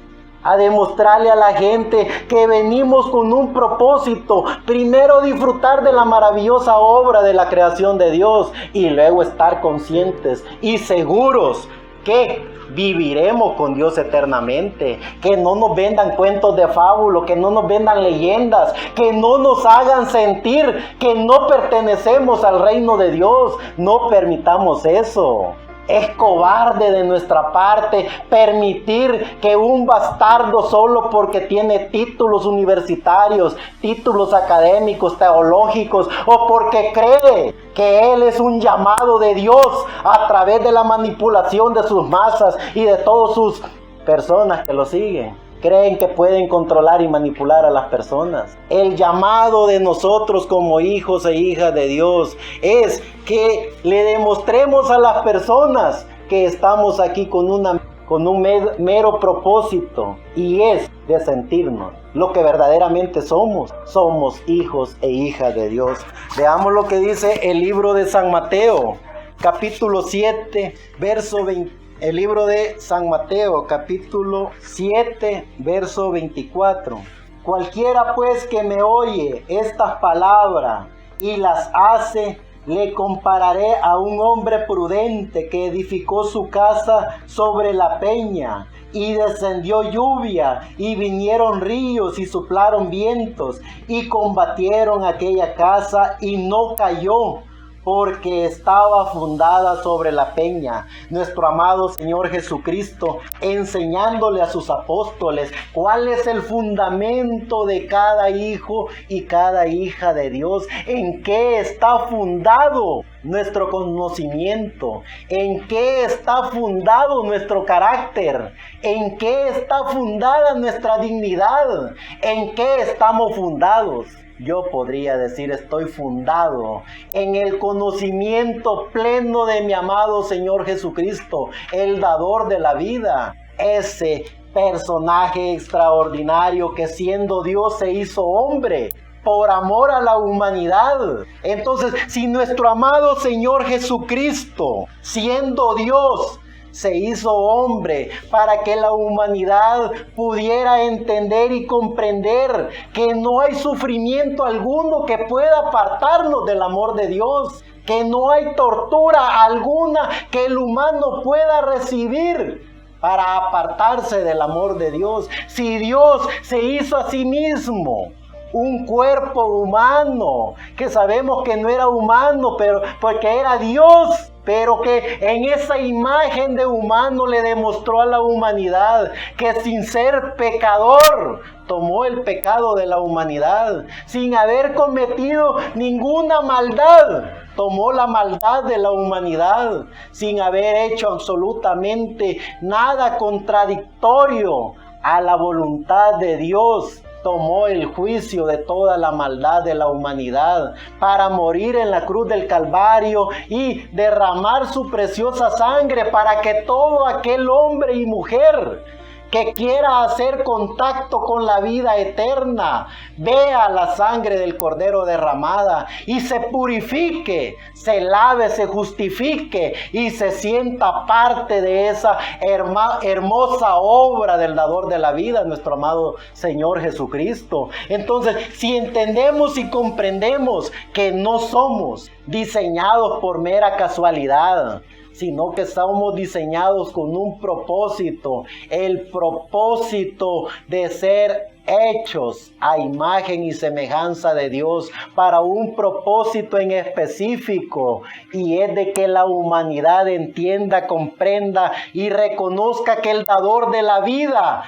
A demostrarle a la gente que venimos con un propósito. Primero, disfrutar de la maravillosa obra de la creación de Dios, y luego estar conscientes y seguros que viviremos con Dios eternamente, que no nos vendan cuentos de fábula, que no nos vendan leyendas, que no nos hagan sentir que no pertenecemos al reino de Dios. No permitamos eso. Es cobarde de nuestra parte permitir que un bastardo, solo porque tiene títulos universitarios, títulos académicos, teológicos, o porque cree que él es un llamado de Dios a través de la manipulación de sus masas y de todas sus personas que lo siguen, creen que pueden controlar y manipular a las personas. El llamado de nosotros como hijos e hijas de Dios es que le demostremos a las personas que estamos aquí con un mero propósito, y es de sentirnos lo que verdaderamente somos. Somos hijos e hijas de Dios. Veamos lo que dice el libro de San Mateo, capítulo 7, verso 20. El libro de San Mateo, capítulo 7, verso 24. Cualquiera pues que me oye estas palabras y las hace, le compararé a un hombre prudente que edificó su casa sobre la peña. Y descendió lluvia, y vinieron ríos, y soplaron vientos, y combatieron aquella casa, y no cayó, porque estaba fundada sobre la peña. Nuestro amado Señor Jesucristo, enseñándole a sus apóstoles cuál es el fundamento de cada hijo y cada hija de Dios, en qué está fundado nuestro conocimiento, en qué está fundado nuestro carácter, en qué está fundada nuestra dignidad, en qué estamos fundados. Yo podría decir, estoy fundado en el conocimiento pleno de mi amado Señor Jesucristo, el dador de la vida, ese personaje extraordinario que siendo Dios se hizo hombre por amor a la humanidad. Entonces, si nuestro amado Señor Jesucristo, siendo Dios, se hizo hombre para que la humanidad pudiera entender y comprender que no hay sufrimiento alguno que pueda apartarnos del amor de Dios, que no hay tortura alguna que el humano pueda recibir para apartarse del amor de Dios. Si Dios se hizo a sí mismo un cuerpo humano, que sabemos que no era humano, pero porque era Dios, pero que en esa imagen de humano le demostró a la humanidad que sin ser pecador, tomó el pecado de la humanidad, sin haber cometido ninguna maldad, tomó la maldad de la humanidad, sin haber hecho absolutamente nada contradictorio a la voluntad de Dios. Tomó el juicio de toda la maldad de la humanidad para morir en la cruz del Calvario y derramar su preciosa sangre para que todo aquel hombre y mujer que quiera hacer contacto con la vida eterna vea la sangre del Cordero derramada y se purifique, se lave, se justifique y se sienta parte de esa hermosa obra del dador de la vida, nuestro amado Señor Jesucristo. Entonces, si entendemos y comprendemos que no somos diseñados por mera casualidad, sino que estamos diseñados con un propósito, el propósito de ser hechos a imagen y semejanza de Dios, para un propósito en específico, y es de que la humanidad entienda, comprenda y reconozca que el dador de la vida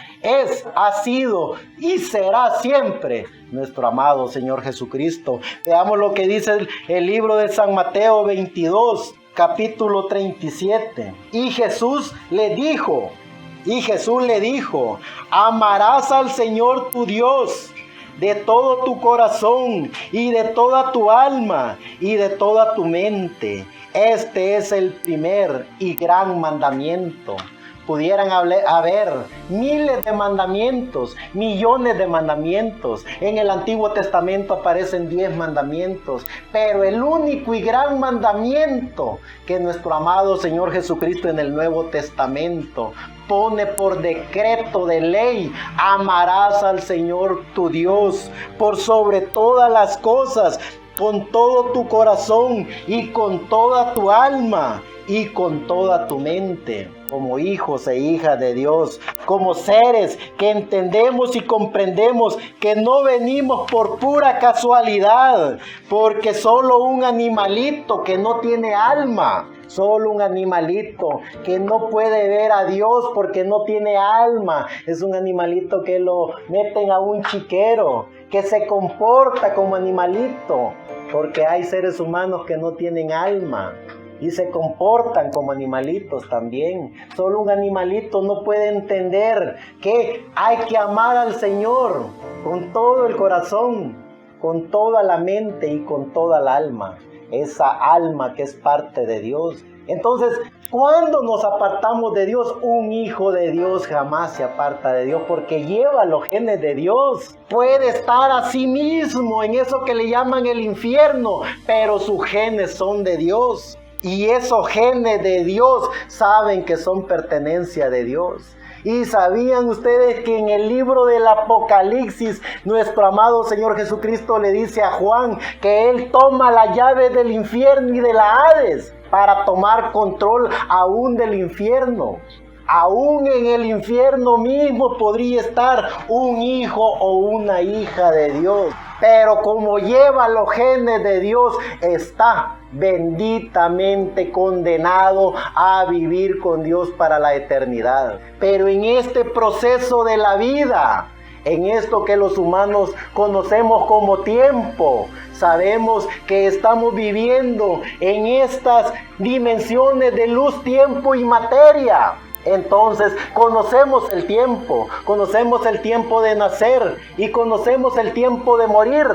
ha sido y será siempre nuestro amado Señor Jesucristo. Veamos lo que dice el libro de San Mateo 22, capítulo 37. Y Jesús le dijo, amarás al Señor tu Dios de todo tu corazón y de toda tu alma y de toda tu mente. Este es el primer y gran mandamiento. Pudieran haber miles de mandamientos, millones de mandamientos. En el Antiguo Testamento aparecen 10 mandamientos, pero el único y gran mandamiento que nuestro amado Señor Jesucristo en el Nuevo Testamento pone por decreto de ley: amarás al Señor tu Dios por sobre todas las cosas, con todo tu corazón y con toda tu alma y con toda tu mente. como hijos e hijas de Dios, como seres que entendemos y comprendemos que no venimos por pura casualidad, porque solo un animalito que no tiene alma, solo un animalito que no puede ver a Dios porque no tiene alma, es un animalito que lo meten a un chiquero, que se comporta como animalito, porque hay seres humanos que no tienen alma y se comportan como animalitos también. Solo un animalito no puede entender que hay que amar al Señor con todo el corazón, con toda la mente y con toda el alma. Esa alma que es parte de Dios. Entonces, ¿cuándo nos apartamos de Dios? Un hijo de Dios jamás se aparta de Dios porque lleva los genes de Dios. Puede estar a sí mismo en eso que le llaman el infierno, pero sus genes son de Dios. Y esos genes de Dios saben que son pertenencia de Dios. ¿Y sabían ustedes que en el libro del Apocalipsis nuestro amado Señor Jesucristo le dice a Juan que Él toma la llave del infierno y de la Hades para tomar control aún del infierno? Aún en el infierno mismo podría estar un hijo o una hija de Dios. Pero como lleva los genes de Dios, está benditamente condenado a vivir con Dios para la eternidad. Pero en este proceso de la vida, en esto que los humanos conocemos como tiempo, sabemos que estamos viviendo en estas dimensiones de luz, tiempo y materia. Entonces conocemos el tiempo de nacer y conocemos el tiempo de morir,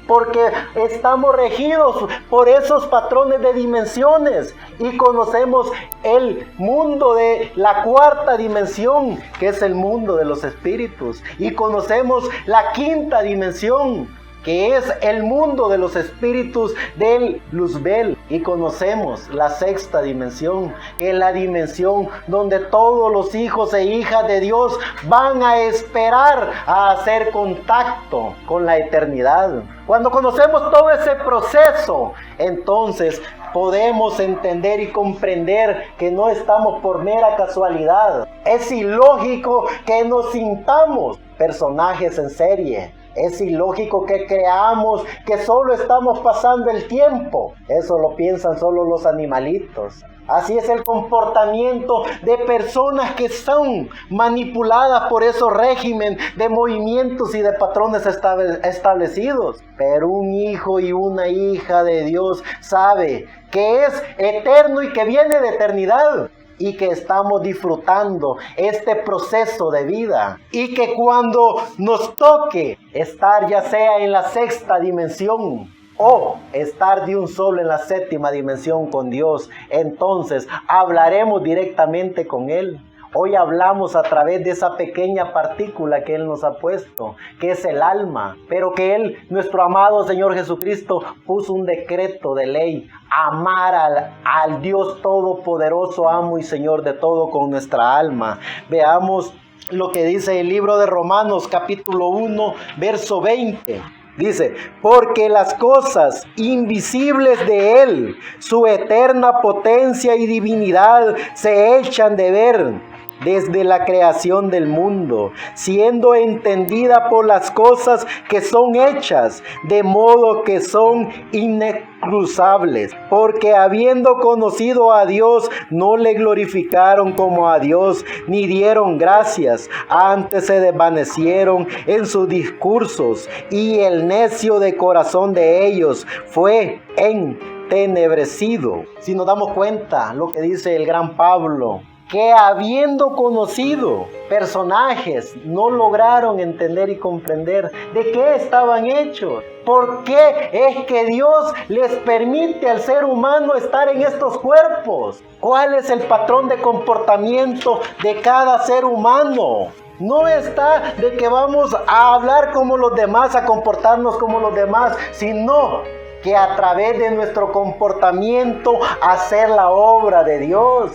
porque estamos regidos por esos patrones de dimensiones y conocemos el mundo de la cuarta dimensión, que es el mundo de los espíritus, y conocemos la quinta dimensión, que es el mundo de los espíritus del Luzbel, y conocemos la sexta dimensión, que es la dimensión donde todos los hijos e hijas de Dios van a esperar a hacer contacto con la eternidad. Cuando conocemos todo ese proceso, entonces podemos entender y comprender que no estamos por mera casualidad. Es ilógico que nos sintamos personajes en serie. Es ilógico que creamos que solo estamos pasando el tiempo. Eso lo piensan solo los animalitos. Así es el comportamiento de personas que son manipuladas por esos regímenes de movimientos y de patrones establecidos. Pero un hijo y una hija de Dios sabe que es eterno y que viene de eternidad, y que estamos disfrutando este proceso de vida, y que cuando nos toque estar ya sea en la sexta dimensión o estar de un solo en la séptima dimensión con Dios, entonces hablaremos directamente con Él. Hoy hablamos a través de esa pequeña partícula que Él nos ha puesto, que es el alma, pero que Él, nuestro amado Señor Jesucristo, puso un decreto de ley: amar al Dios Todopoderoso, amo y Señor de todo con nuestra alma. Veamos lo que dice el libro de Romanos, capítulo 1, verso 20. Dice: porque las cosas invisibles de Él, su eterna potencia y divinidad, se echan de ver desde la creación del mundo, siendo entendida por las cosas que son hechas, de modo que son inescrutables, porque habiendo conocido a Dios, no le glorificaron como a Dios, ni dieron gracias, antes se desvanecieron en sus discursos, y el necio de corazón de ellos fue entenebrecido. Si nos damos cuenta lo que dice el gran Pablo, que habiendo conocido personajes, no lograron entender y comprender de qué estaban hechos. ¿Por qué es que Dios les permite al ser humano estar en estos cuerpos? ¿Cuál es el patrón de comportamiento de cada ser humano? No está de que vamos a hablar como los demás, a comportarnos como los demás, sino que a través de nuestro comportamiento hacer la obra de Dios.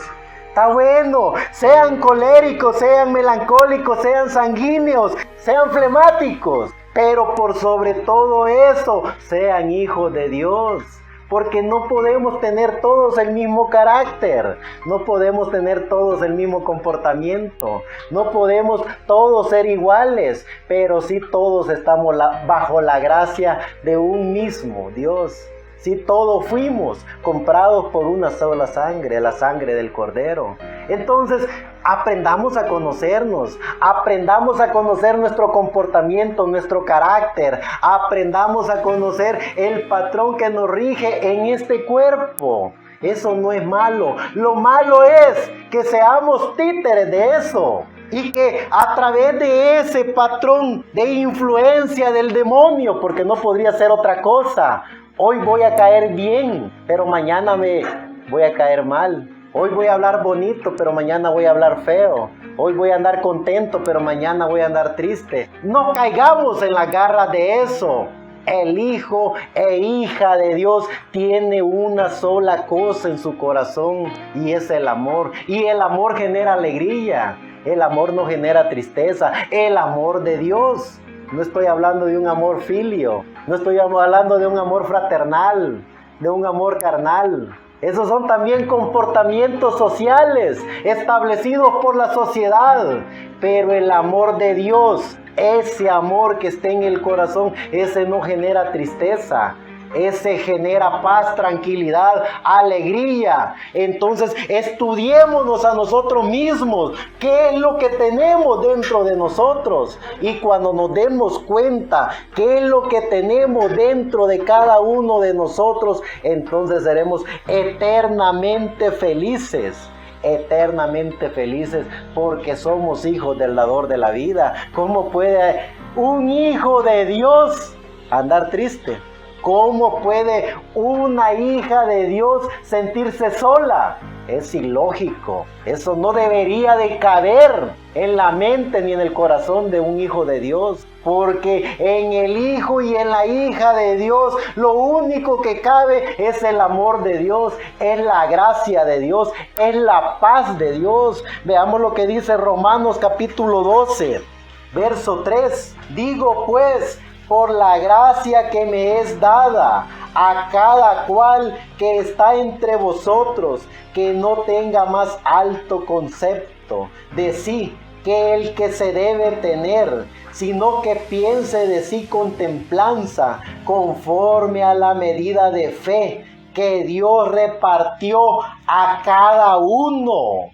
Está bueno, sean coléricos, sean melancólicos, sean sanguíneos, sean flemáticos, pero por sobre todo eso, sean hijos de Dios. porque no podemos tener todos el mismo carácter, no podemos tener todos el mismo comportamiento, no podemos todos ser iguales, pero sí todos estamos bajo la gracia de un mismo Dios. Si todos fuimos comprados por una sola sangre, la sangre del Cordero. Entonces, aprendamos a conocernos, aprendamos a conocer nuestro comportamiento, nuestro carácter, aprendamos a conocer el patrón que nos rige en este cuerpo. Eso no es malo. Lo malo es que seamos títeres de eso. Y que a través de ese patrón de influencia del demonio, porque no podría ser otra cosa, hoy voy a caer bien, pero mañana me voy a caer mal. Hoy voy a hablar bonito, pero mañana voy a hablar feo. Hoy voy a andar contento, pero mañana voy a andar triste. No caigamos en la garra de eso. El hijo e hija de Dios tiene una sola cosa en su corazón y es el amor. Y el amor genera alegría. El amor no genera tristeza. El amor de Dios. No estoy hablando de un amor filio. No estoy hablando de un amor fraternal, de un amor carnal. Esos son también comportamientos sociales establecidos por la sociedad. Pero el amor de Dios, ese amor que está en el corazón, ese no genera tristeza. Ese genera paz, tranquilidad, alegría. Entonces estudiémonos a nosotros mismos. ¿Qué es lo que tenemos dentro de nosotros? Y cuando nos demos cuenta qué es lo que tenemos dentro de cada uno de nosotros, entonces seremos eternamente felices. Eternamente felices porque somos hijos del dador de la vida. ¿Cómo puede un hijo de Dios andar triste? ¿Cómo puede una hija de Dios sentirse sola? Es ilógico. Eso no debería de caber en la mente ni en el corazón de un hijo de Dios. Porque en el hijo y en la hija de Dios, lo único que cabe es el amor de Dios, es la gracia de Dios, es la paz de Dios. Veamos lo que dice Romanos capítulo 12, verso 3. Digo pues, por la gracia que me es dada a cada cual que está entre vosotros, que no tenga más alto concepto de sí que el que se debe tener, sino que piense de sí con templanza, conforme a la medida de fe que Dios repartió a cada uno.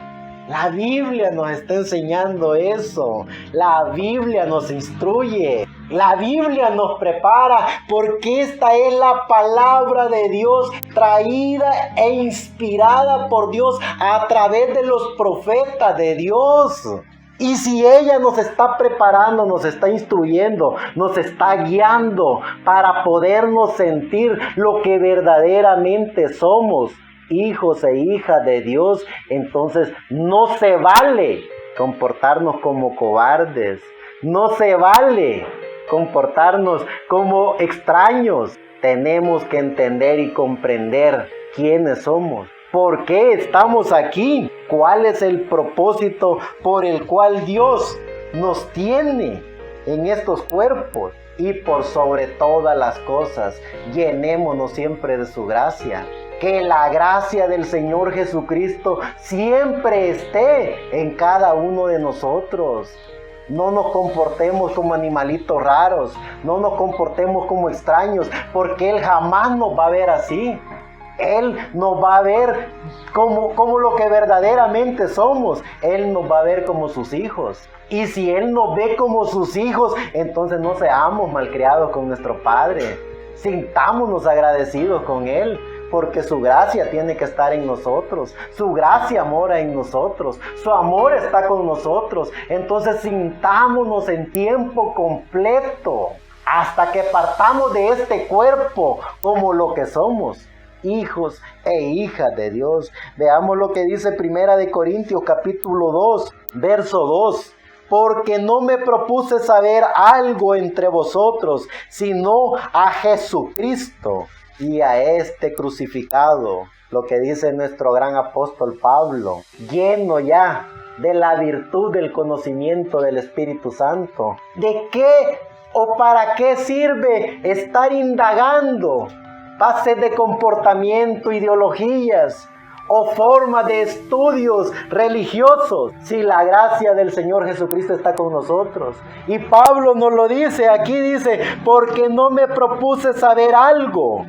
La Biblia nos está enseñando eso. La Biblia nos instruye. La Biblia nos prepara porque esta es la palabra de Dios traída e inspirada por Dios a través de los profetas de Dios. Y si ella nos está preparando, nos está instruyendo, nos está guiando para podernos sentir lo que verdaderamente somos, hijos e hijas de Dios, entonces no se vale comportarnos como cobardes, no se vale comportarnos como extraños. Tenemos que entender y comprender quiénes somos, por qué estamos aquí, cuál es el propósito por el cual Dios nos tiene en estos cuerpos. Y por sobre todas las cosas, llenémonos siempre de su gracia. Que la gracia del Señor Jesucristo siempre esté en cada uno de nosotros. No nos comportemos como animalitos raros, no nos comportemos como extraños, porque Él jamás nos va a ver así. Él nos va a ver como lo que verdaderamente somos. Él nos va a ver como sus hijos. Y si Él nos ve como sus hijos, entonces no seamos malcriados con nuestro Padre. Sintámonos agradecidos con Él, porque su gracia tiene que estar en nosotros. Su gracia mora en nosotros. Su amor está con nosotros. Entonces sintámonos en tiempo completo hasta que partamos de este cuerpo como lo que somos, hijos e hijas de Dios. Veamos lo que dice Primera de Corintios capítulo 2, verso 2. Porque no me propuse saber algo entre vosotros, sino a Jesucristo y a este crucificado. Lo que dice nuestro gran apóstol Pablo, lleno ya de la virtud del conocimiento del Espíritu Santo. ¿De qué o para qué sirve estar indagando bases de comportamiento, ideologías o formas de estudios religiosos, si la gracia del Señor Jesucristo está con nosotros. Y Pablo nos lo dice, aquí dice, porque no me propuse saber algo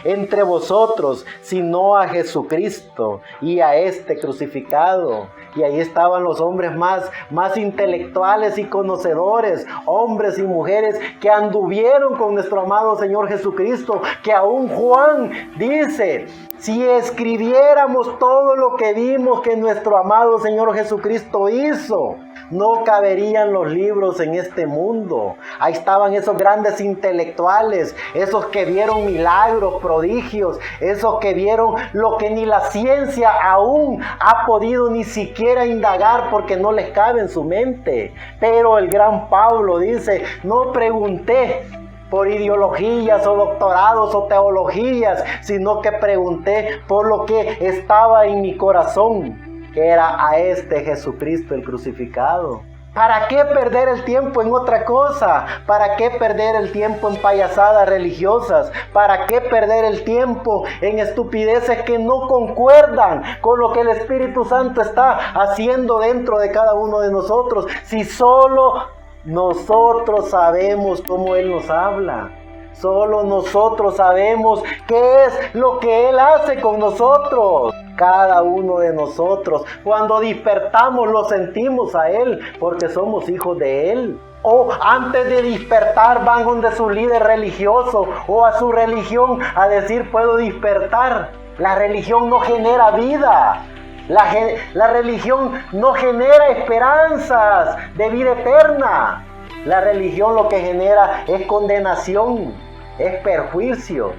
entre vosotros, sino a Jesucristo y a este crucificado. Y ahí estaban los hombres más intelectuales y conocedores, hombres y mujeres que anduvieron con nuestro amado Señor Jesucristo, que aún Juan dice, si escribiéramos todo lo que vimos que nuestro amado Señor Jesucristo hizo, no caberían los libros en este mundo. Ahí estaban esos grandes intelectuales, esos que vieron milagros, prodigios, esos que vieron lo que ni la ciencia aún ha podido ni siquiera indagar porque no les cabe en su mente. Pero el gran Pablo dice, no pregunté por ideologías o doctorados o teologías, sino que pregunté por lo que estaba en mi corazón, que era a este Jesucristo el crucificado. ¿Para qué perder el tiempo en otra cosa? ¿Para qué perder el tiempo en payasadas religiosas? ¿Para qué perder el tiempo en estupideces que no concuerdan con lo que el Espíritu Santo está haciendo dentro de cada uno de nosotros? Si solo nosotros sabemos cómo Él nos habla. Solo nosotros sabemos qué es lo que Él hace con nosotros. Cada uno de nosotros, cuando despertamos, lo sentimos a Él, porque somos hijos de Él. O antes de despertar van donde su líder religioso o a su religión a decir, puedo despertar. La religión no genera vida. La religión no genera esperanzas de vida eterna. La religión lo que genera es condenación, es perjuicio.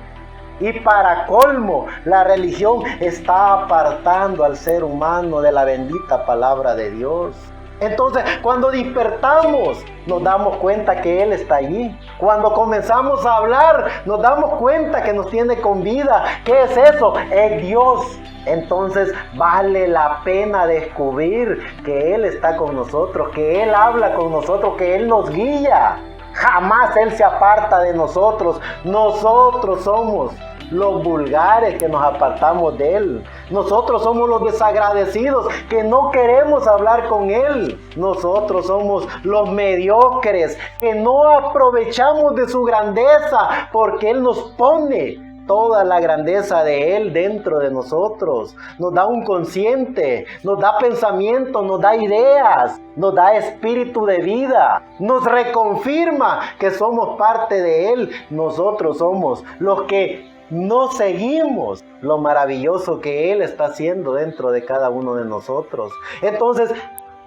Y para colmo, la religión está apartando al ser humano de la bendita palabra de Dios. Entonces, cuando despertamos, nos damos cuenta que Él está allí. Cuando comenzamos a hablar, nos damos cuenta que nos tiene con vida. ¿Qué es eso? Es Dios. Entonces, vale la pena descubrir que Él está con nosotros, que Él habla con nosotros, que Él nos guía. Jamás Él se aparta de nosotros. Nosotros somos los vulgares que nos apartamos de Él. Nosotros somos los desagradecidos que no queremos hablar con Él. Nosotros somos los mediocres que no aprovechamos de su grandeza, porque Él nos pone toda la grandeza de Él dentro de nosotros. Nos da un consciente, nos da pensamiento, nos da ideas, nos da espíritu de vida, nos reconfirma que somos parte de Él. Nosotros somos los que no seguimos lo maravilloso que Él está haciendo dentro de cada uno de nosotros. Entonces,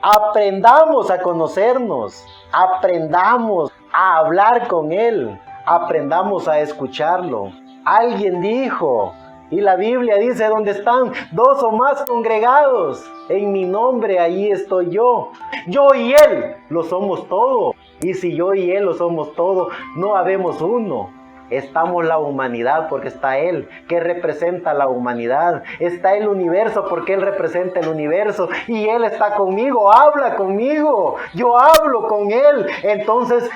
aprendamos a conocernos, aprendamos a hablar con Él, aprendamos a escucharlo. Alguien dijo, y la Biblia dice, donde están dos o más congregados en mi nombre, allí estoy yo. Yo y Él lo somos todo. Y si yo y Él lo somos todo, no habemos uno. Estamos la humanidad porque está Él, que representa la humanidad. Está el universo porque Él representa el universo. Y Él está conmigo, habla conmigo. Yo hablo con Él. Entonces,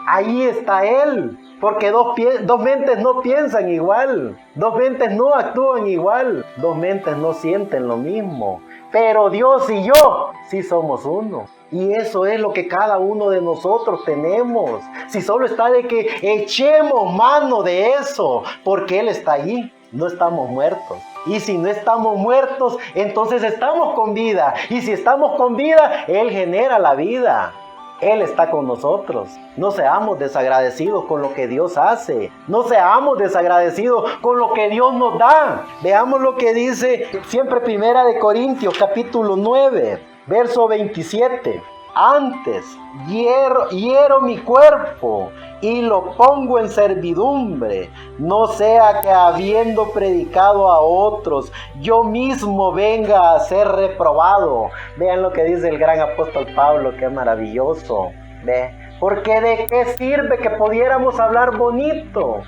ahí está Él. Porque dos mentes no piensan igual. Dos mentes no actúan igual. Dos mentes no sienten lo mismo. Pero Dios y yo sí somos uno. Y eso es lo que cada uno de nosotros tenemos. Si solo está de que echemos mano de eso, porque Él está allí. No estamos muertos. Y si no estamos muertos, entonces estamos con vida. Y si estamos con vida, Él genera la vida. Él está con nosotros. No seamos desagradecidos con lo que Dios hace. No seamos desagradecidos con lo que Dios nos da. Veamos lo que dice siempre 1 Corintios capítulo 9, verso 27. Antes hiero mi cuerpo y lo pongo en servidumbre, no sea que habiendo predicado a otros, yo mismo venga a ser reprobado. Vean lo que dice el gran apóstol Pablo, que es maravilloso. ¿Ve? Porque ¿de qué sirve que pudiéramos hablar bonito?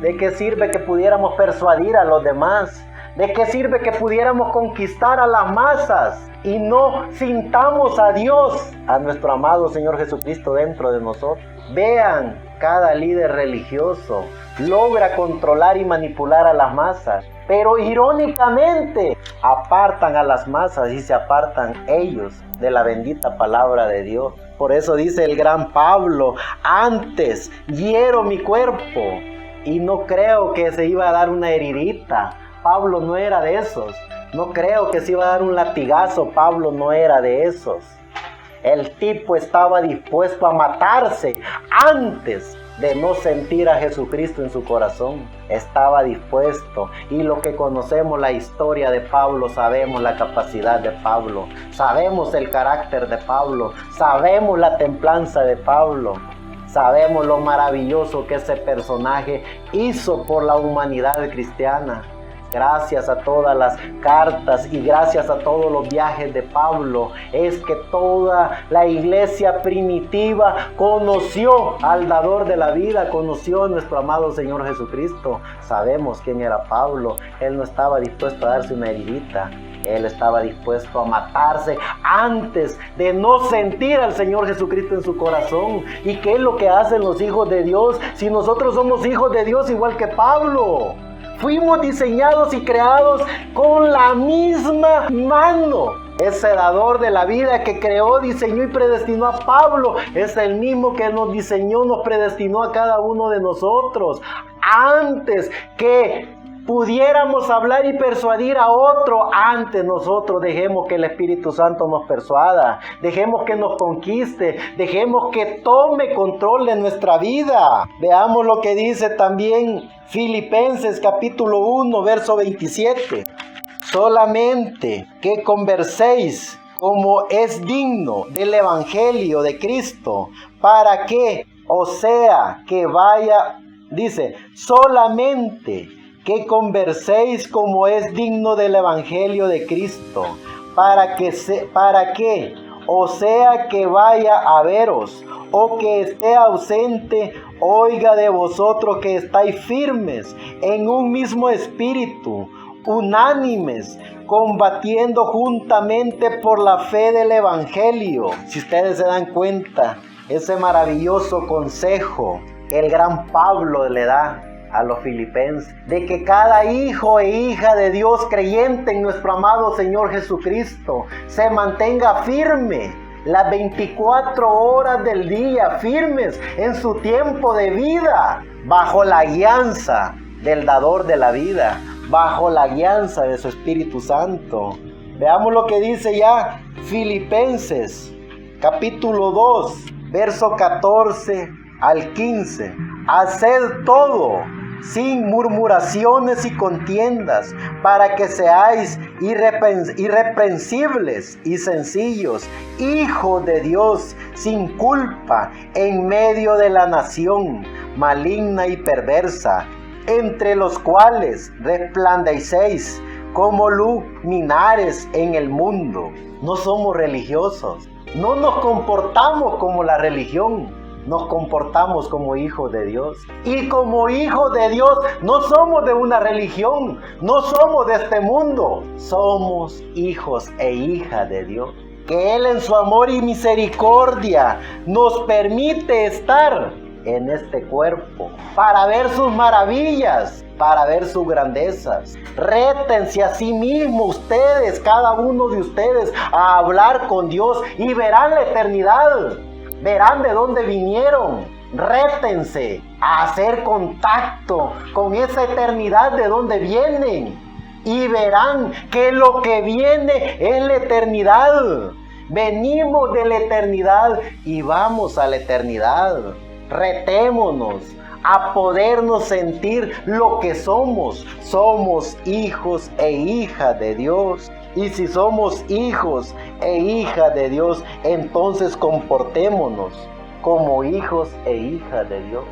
¿De qué sirve que pudiéramos persuadir a los demás? ¿De qué sirve que pudiéramos conquistar a las masas y no sintamos a Dios, a nuestro amado Señor Jesucristo dentro de nosotros? Vean, cada líder religioso logra controlar y manipular a las masas, pero irónicamente apartan a las masas y se apartan ellos de la bendita palabra de Dios. Por eso dice el gran Pablo: antes hiero mi cuerpo, y no creo que se iba a dar una heridita. Pablo no era de esos. No creo que se iba a dar un latigazo. Pablo no era de esos. El tipo estaba dispuesto a matarse antes de no sentir a Jesucristo en su corazón. Estaba dispuesto. Y lo que conocemos la historia de Pablo, sabemos la capacidad de Pablo, sabemos el carácter de Pablo, sabemos la templanza de Pablo, sabemos lo maravilloso que ese personaje hizo por la humanidad cristiana. Gracias a todas las cartas y gracias a todos los viajes de Pablo, es que toda la iglesia primitiva conoció al dador de la vida, conoció a nuestro amado Señor Jesucristo. Sabemos quién era Pablo. Él no estaba dispuesto a darse una heridita. Él estaba dispuesto a matarse antes de no sentir al Señor Jesucristo en su corazón. ¿Y qué es lo que hacen los hijos de Dios si nosotros somos hijos de Dios igual que Pablo? Fuimos diseñados y creados con la misma mano. Ese dador de la vida que creó, diseñó y predestinó a Pablo es el mismo que nos diseñó, nos predestinó a cada uno de nosotros. Antes que pudiéramos hablar y persuadir a otro, antes nosotros dejemos que el Espíritu Santo nos persuada, dejemos que nos conquiste, dejemos que tome control de nuestra vida. Veamos lo que dice también Filipenses capítulo 1, verso 27. Solamente que converséis como es digno del Evangelio de Cristo, para que, dice, solamente que converséis como es digno del Evangelio de Cristo, para que vaya a veros, o que esté ausente, oiga de vosotros que estáis firmes en un mismo espíritu, unánimes, combatiendo juntamente por la fe del Evangelio. Si ustedes se dan cuenta, ese maravilloso consejo que el gran Pablo le da a los filipenses, de que cada hijo e hija de Dios creyente en nuestro amado Señor Jesucristo se mantenga firme las 24 horas del día, firmes en su tiempo de vida, bajo la guianza del dador de la vida, bajo la guianza de su Espíritu Santo. Veamos lo que dice ya Filipenses capítulo 2, verso 14 al 15. Haced todo sin murmuraciones y contiendas, para que seáis irreprensibles y sencillos, hijos de Dios, sin culpa, en medio de la nación maligna y perversa, entre los cuales resplandecéis como luminares en el mundo. No somos religiosos, no nos comportamos como la religión. Nos comportamos como hijos de Dios. Y como hijos de Dios no somos de una religión, no somos de este mundo. Somos hijos e hijas de Dios. Que Él en su amor y misericordia nos permite estar en este cuerpo para ver sus maravillas, para ver sus grandezas. Rétense a sí mismos ustedes, cada uno de ustedes, a hablar con Dios y verán la eternidad. Verán de dónde vinieron. Rétense a hacer contacto con esa eternidad de donde vienen. Y verán que lo que viene es la eternidad. Venimos de la eternidad y vamos a la eternidad. Retémonos a podernos sentir lo que somos. Somos hijos e hijas de Dios. Y si somos hijos e hijas de Dios, entonces comportémonos como hijos e hijas de Dios.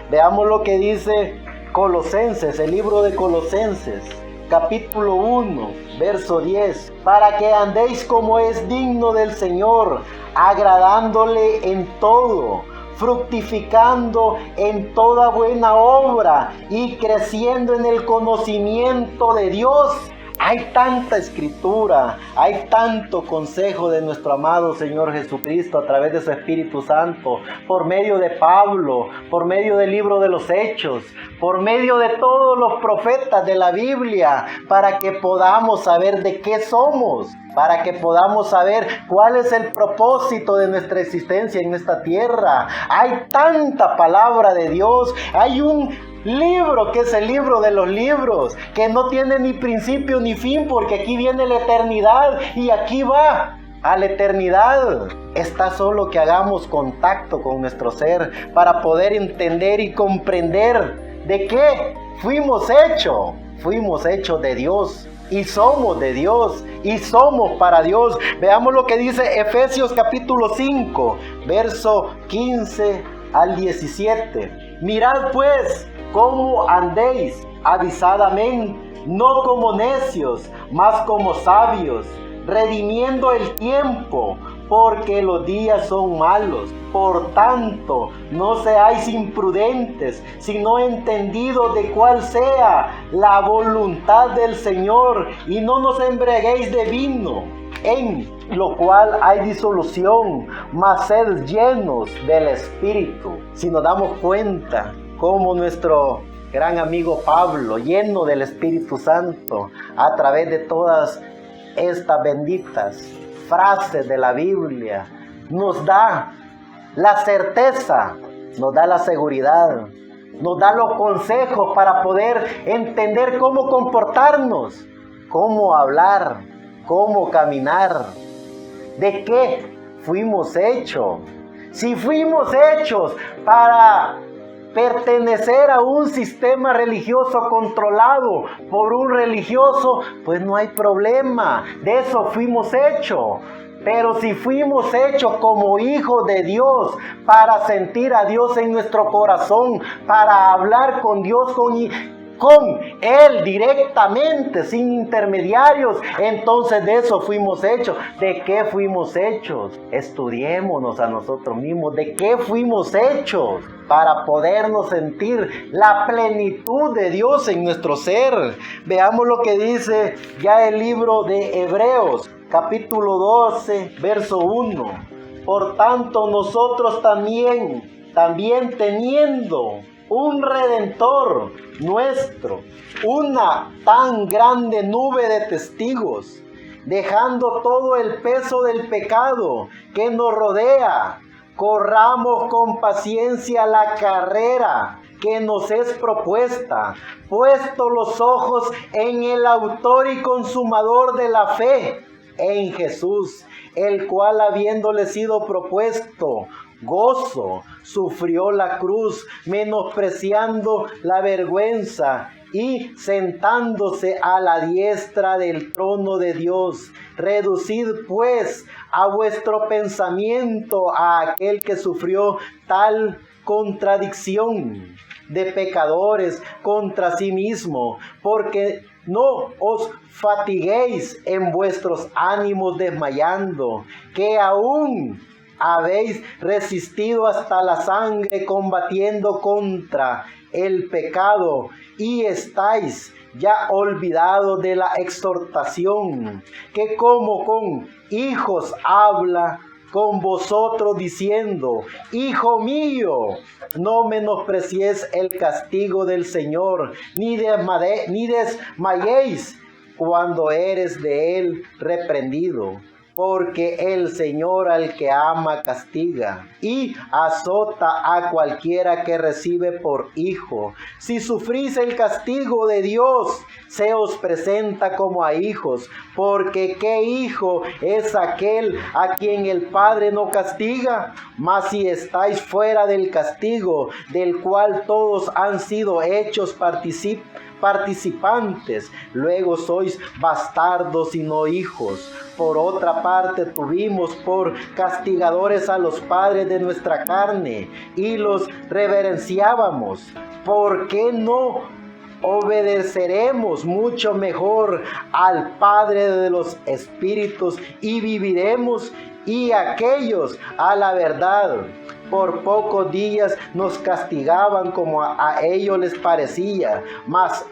Veamos lo que dice Colosenses, el libro de Colosenses, capítulo 1, verso 10. Para que andéis como es digno del Señor, agradándole en todo, fructificando en toda buena obra y creciendo en el conocimiento de Dios. Hay tanta escritura, hay tanto consejo de nuestro amado Señor Jesucristo a través de su Espíritu Santo, por medio de Pablo, por medio del libro de los Hechos, por medio de todos los profetas de la Biblia, para que podamos saber de qué somos, para que podamos saber cuál es el propósito de nuestra existencia en esta tierra. Hay tanta palabra de Dios, hay un libro que es el libro de los libros, que no tiene ni principio ni fin, porque aquí viene la eternidad y aquí va a la eternidad. Está solo que hagamos contacto con nuestro ser para poder entender y comprender de qué fuimos hechos. Fuimos hechos de Dios y somos de Dios y somos para Dios. Veamos lo que dice Efesios capítulo 5, verso 15 al 17. Mirad pues cómo andéis avisadamente, no como necios, mas como sabios, redimiendo el tiempo, porque los días son malos. Por tanto, no seáis imprudentes, sino entendidos de cuál sea la voluntad del Señor, y no nos embriaguéis de vino, en lo cual hay disolución, mas sed llenos del Espíritu. Si nos damos cuenta como nuestro gran amigo Pablo, lleno del Espíritu Santo, a través de todas estas benditas frases de la Biblia, nos da la certeza, nos da la seguridad, nos da los consejos para poder entender cómo comportarnos, cómo hablar, cómo caminar, de qué fuimos hechos. Si fuimos hechos para pertenecer a un sistema religioso controlado por un religioso, pues no hay problema, de eso fuimos hechos. Pero si fuimos hechos como hijos de Dios, para sentir a Dios en nuestro corazón, para hablar con Dios, con Él directamente, sin intermediarios, entonces de eso fuimos hechos. ¿De qué fuimos hechos? Estudiémonos a nosotros mismos. ¿De qué fuimos hechos? Para podernos sentir la plenitud de Dios en nuestro ser. Veamos lo que dice ya el libro de Hebreos, capítulo 12, verso 1. Por tanto, nosotros también teniendo un Redentor nuestro, una tan grande nube de testigos, dejando todo el peso del pecado que nos rodea, corramos con paciencia la carrera que nos es propuesta, puesto los ojos en el autor y consumador de la fe, en Jesús, el cual, habiéndole sido propuesto gozo, sufrió la cruz, menospreciando la vergüenza, y sentándose a la diestra del trono de Dios. Reducid pues a vuestro pensamiento a aquel que sufrió tal contradicción de pecadores contra sí mismo, porque no os fatiguéis en vuestros ánimos desmayando, que aún habéis resistido hasta la sangre combatiendo contra el pecado, y estáis ya olvidados de la exhortación, que como con hijos habla con vosotros diciendo: Hijo mío, no menosprecies el castigo del Señor, ni desmayéis cuando eres de él reprendido. Porque el Señor al que ama castiga, y azota a cualquiera que recibe por hijo. Si sufrís el castigo de Dios, se os presenta como a hijos, porque ¿qué hijo es aquel a quien el Padre no castiga? Mas si estáis fuera del castigo, del cual todos han sido hechos participantes, luego sois bastardos y no hijos. Por otra parte, tuvimos por castigadores a los padres de nuestra carne, y los reverenciábamos. ¿Por qué no obedeceremos mucho mejor al Padre de los espíritus y viviremos? Y aquellos a la verdad, Por pocos días nos castigaban como a ellos les parecía, mas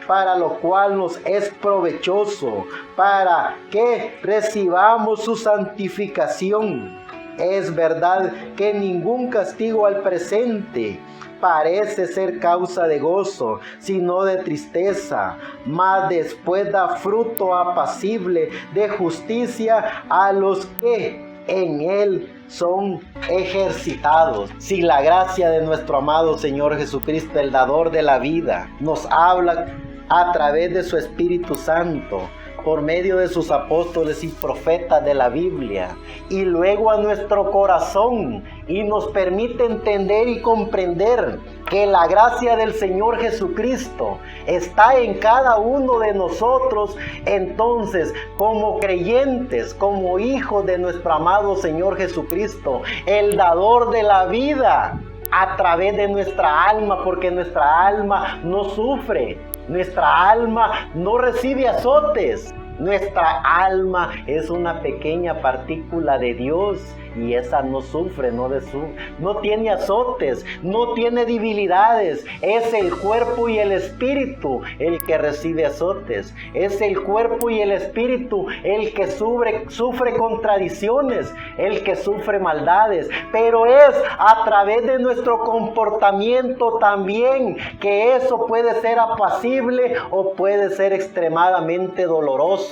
para lo cual nos es provechoso, para que recibamos su santificación. Es verdad que ningún castigo al presente parece ser causa de gozo, sino de tristeza, mas después da fruto apacible de justicia a los que en él son ejercitados. Si la gracia de nuestro amado Señor Jesucristo, el dador de la vida, nos habla a través de su Espíritu Santo, por medio de sus apóstoles y profetas de la Biblia, y luego a nuestro corazón, y nos permite entender y comprender que la gracia del Señor Jesucristo está en cada uno de nosotros. Entonces, como creyentes, como hijos de nuestro amado Señor Jesucristo, el dador de la vida, a través de nuestra alma, porque nuestra alma no sufre, nuestra alma no recibe azotes. Nuestra alma es una pequeña partícula de Dios y esa no sufre, no tiene azotes, no tiene debilidades. Es el cuerpo y el espíritu el que recibe azotes. Es el cuerpo y el espíritu el que sufre contradicciones, el que sufre maldades. Pero es a través de nuestro comportamiento también que eso puede ser apacible o puede ser extremadamente doloroso.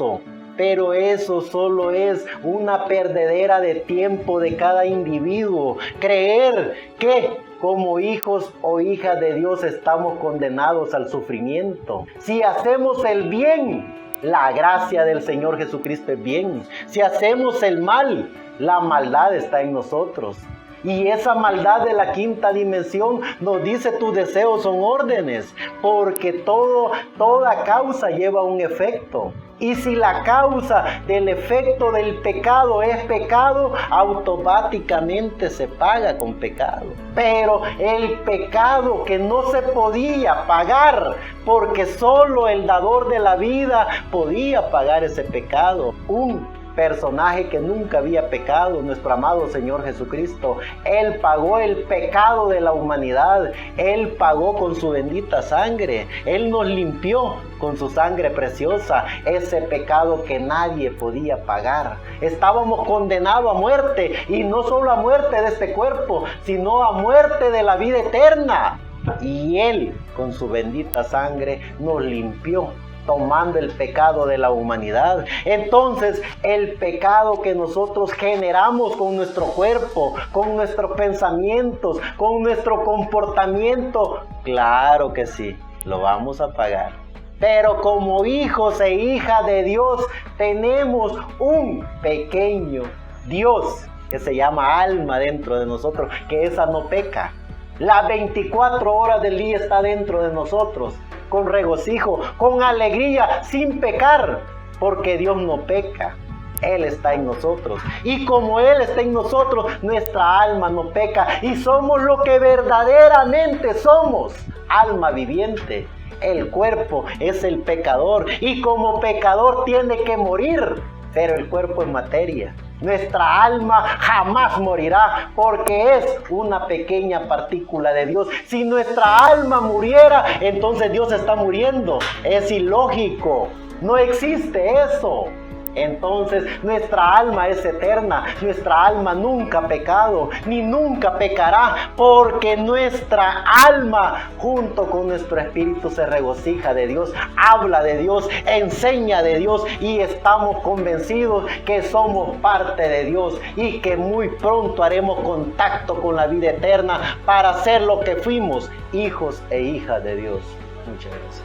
Pero eso solo es una perdedera de tiempo de cada individuo. Creer que como hijos o hijas de Dios estamos condenados al sufrimiento. Si hacemos el bien, la gracia del Señor Jesucristo es bien. Si hacemos el mal, la maldad está en nosotros. Y esa maldad de la quinta dimensión nos dice: tus deseos son órdenes, porque toda causa lleva un efecto. Y si la causa del efecto del pecado es pecado, automáticamente se paga con pecado. Pero el pecado que no se podía pagar, porque solo el dador de la vida podía pagar ese pecado. Un personaje que nunca había pecado, nuestro amado Señor Jesucristo. Él pagó el pecado de la humanidad. Él pagó con su bendita sangre. Él nos limpió con su sangre preciosa ese pecado que nadie podía pagar. Estábamos condenados a muerte, y no solo a muerte de este cuerpo, sino a muerte de la vida eterna. Y Él con su bendita sangre nos limpió, tomando el pecado de la humanidad. Entonces, el pecado que nosotros generamos con nuestro cuerpo, con nuestros pensamientos, con nuestro comportamiento, claro que sí, lo vamos a pagar. Pero como hijos e hijas de Dios, tenemos un pequeño Dios que se llama alma dentro de nosotros, que esa no peca. Las 24 horas del día está dentro de nosotros, con regocijo, con alegría, sin pecar, porque Dios no peca. Él está en nosotros, y como Él está en nosotros, nuestra alma no peca, y somos lo que verdaderamente somos: alma viviente. El cuerpo es el pecador, y como pecador tiene que morir, pero el cuerpo es materia. Nuestra alma jamás morirá, porque es una pequeña partícula de Dios. Si nuestra alma muriera, entonces Dios está muriendo. Es ilógico, no existe eso. Entonces nuestra alma es eterna, nuestra alma nunca ha pecado, ni nunca pecará, porque nuestra alma junto con nuestro espíritu se regocija de Dios, habla de Dios, enseña de Dios, y estamos convencidos que somos parte de Dios y que muy pronto haremos contacto con la vida eterna para ser lo que fuimos, hijos e hijas de Dios. Muchas gracias.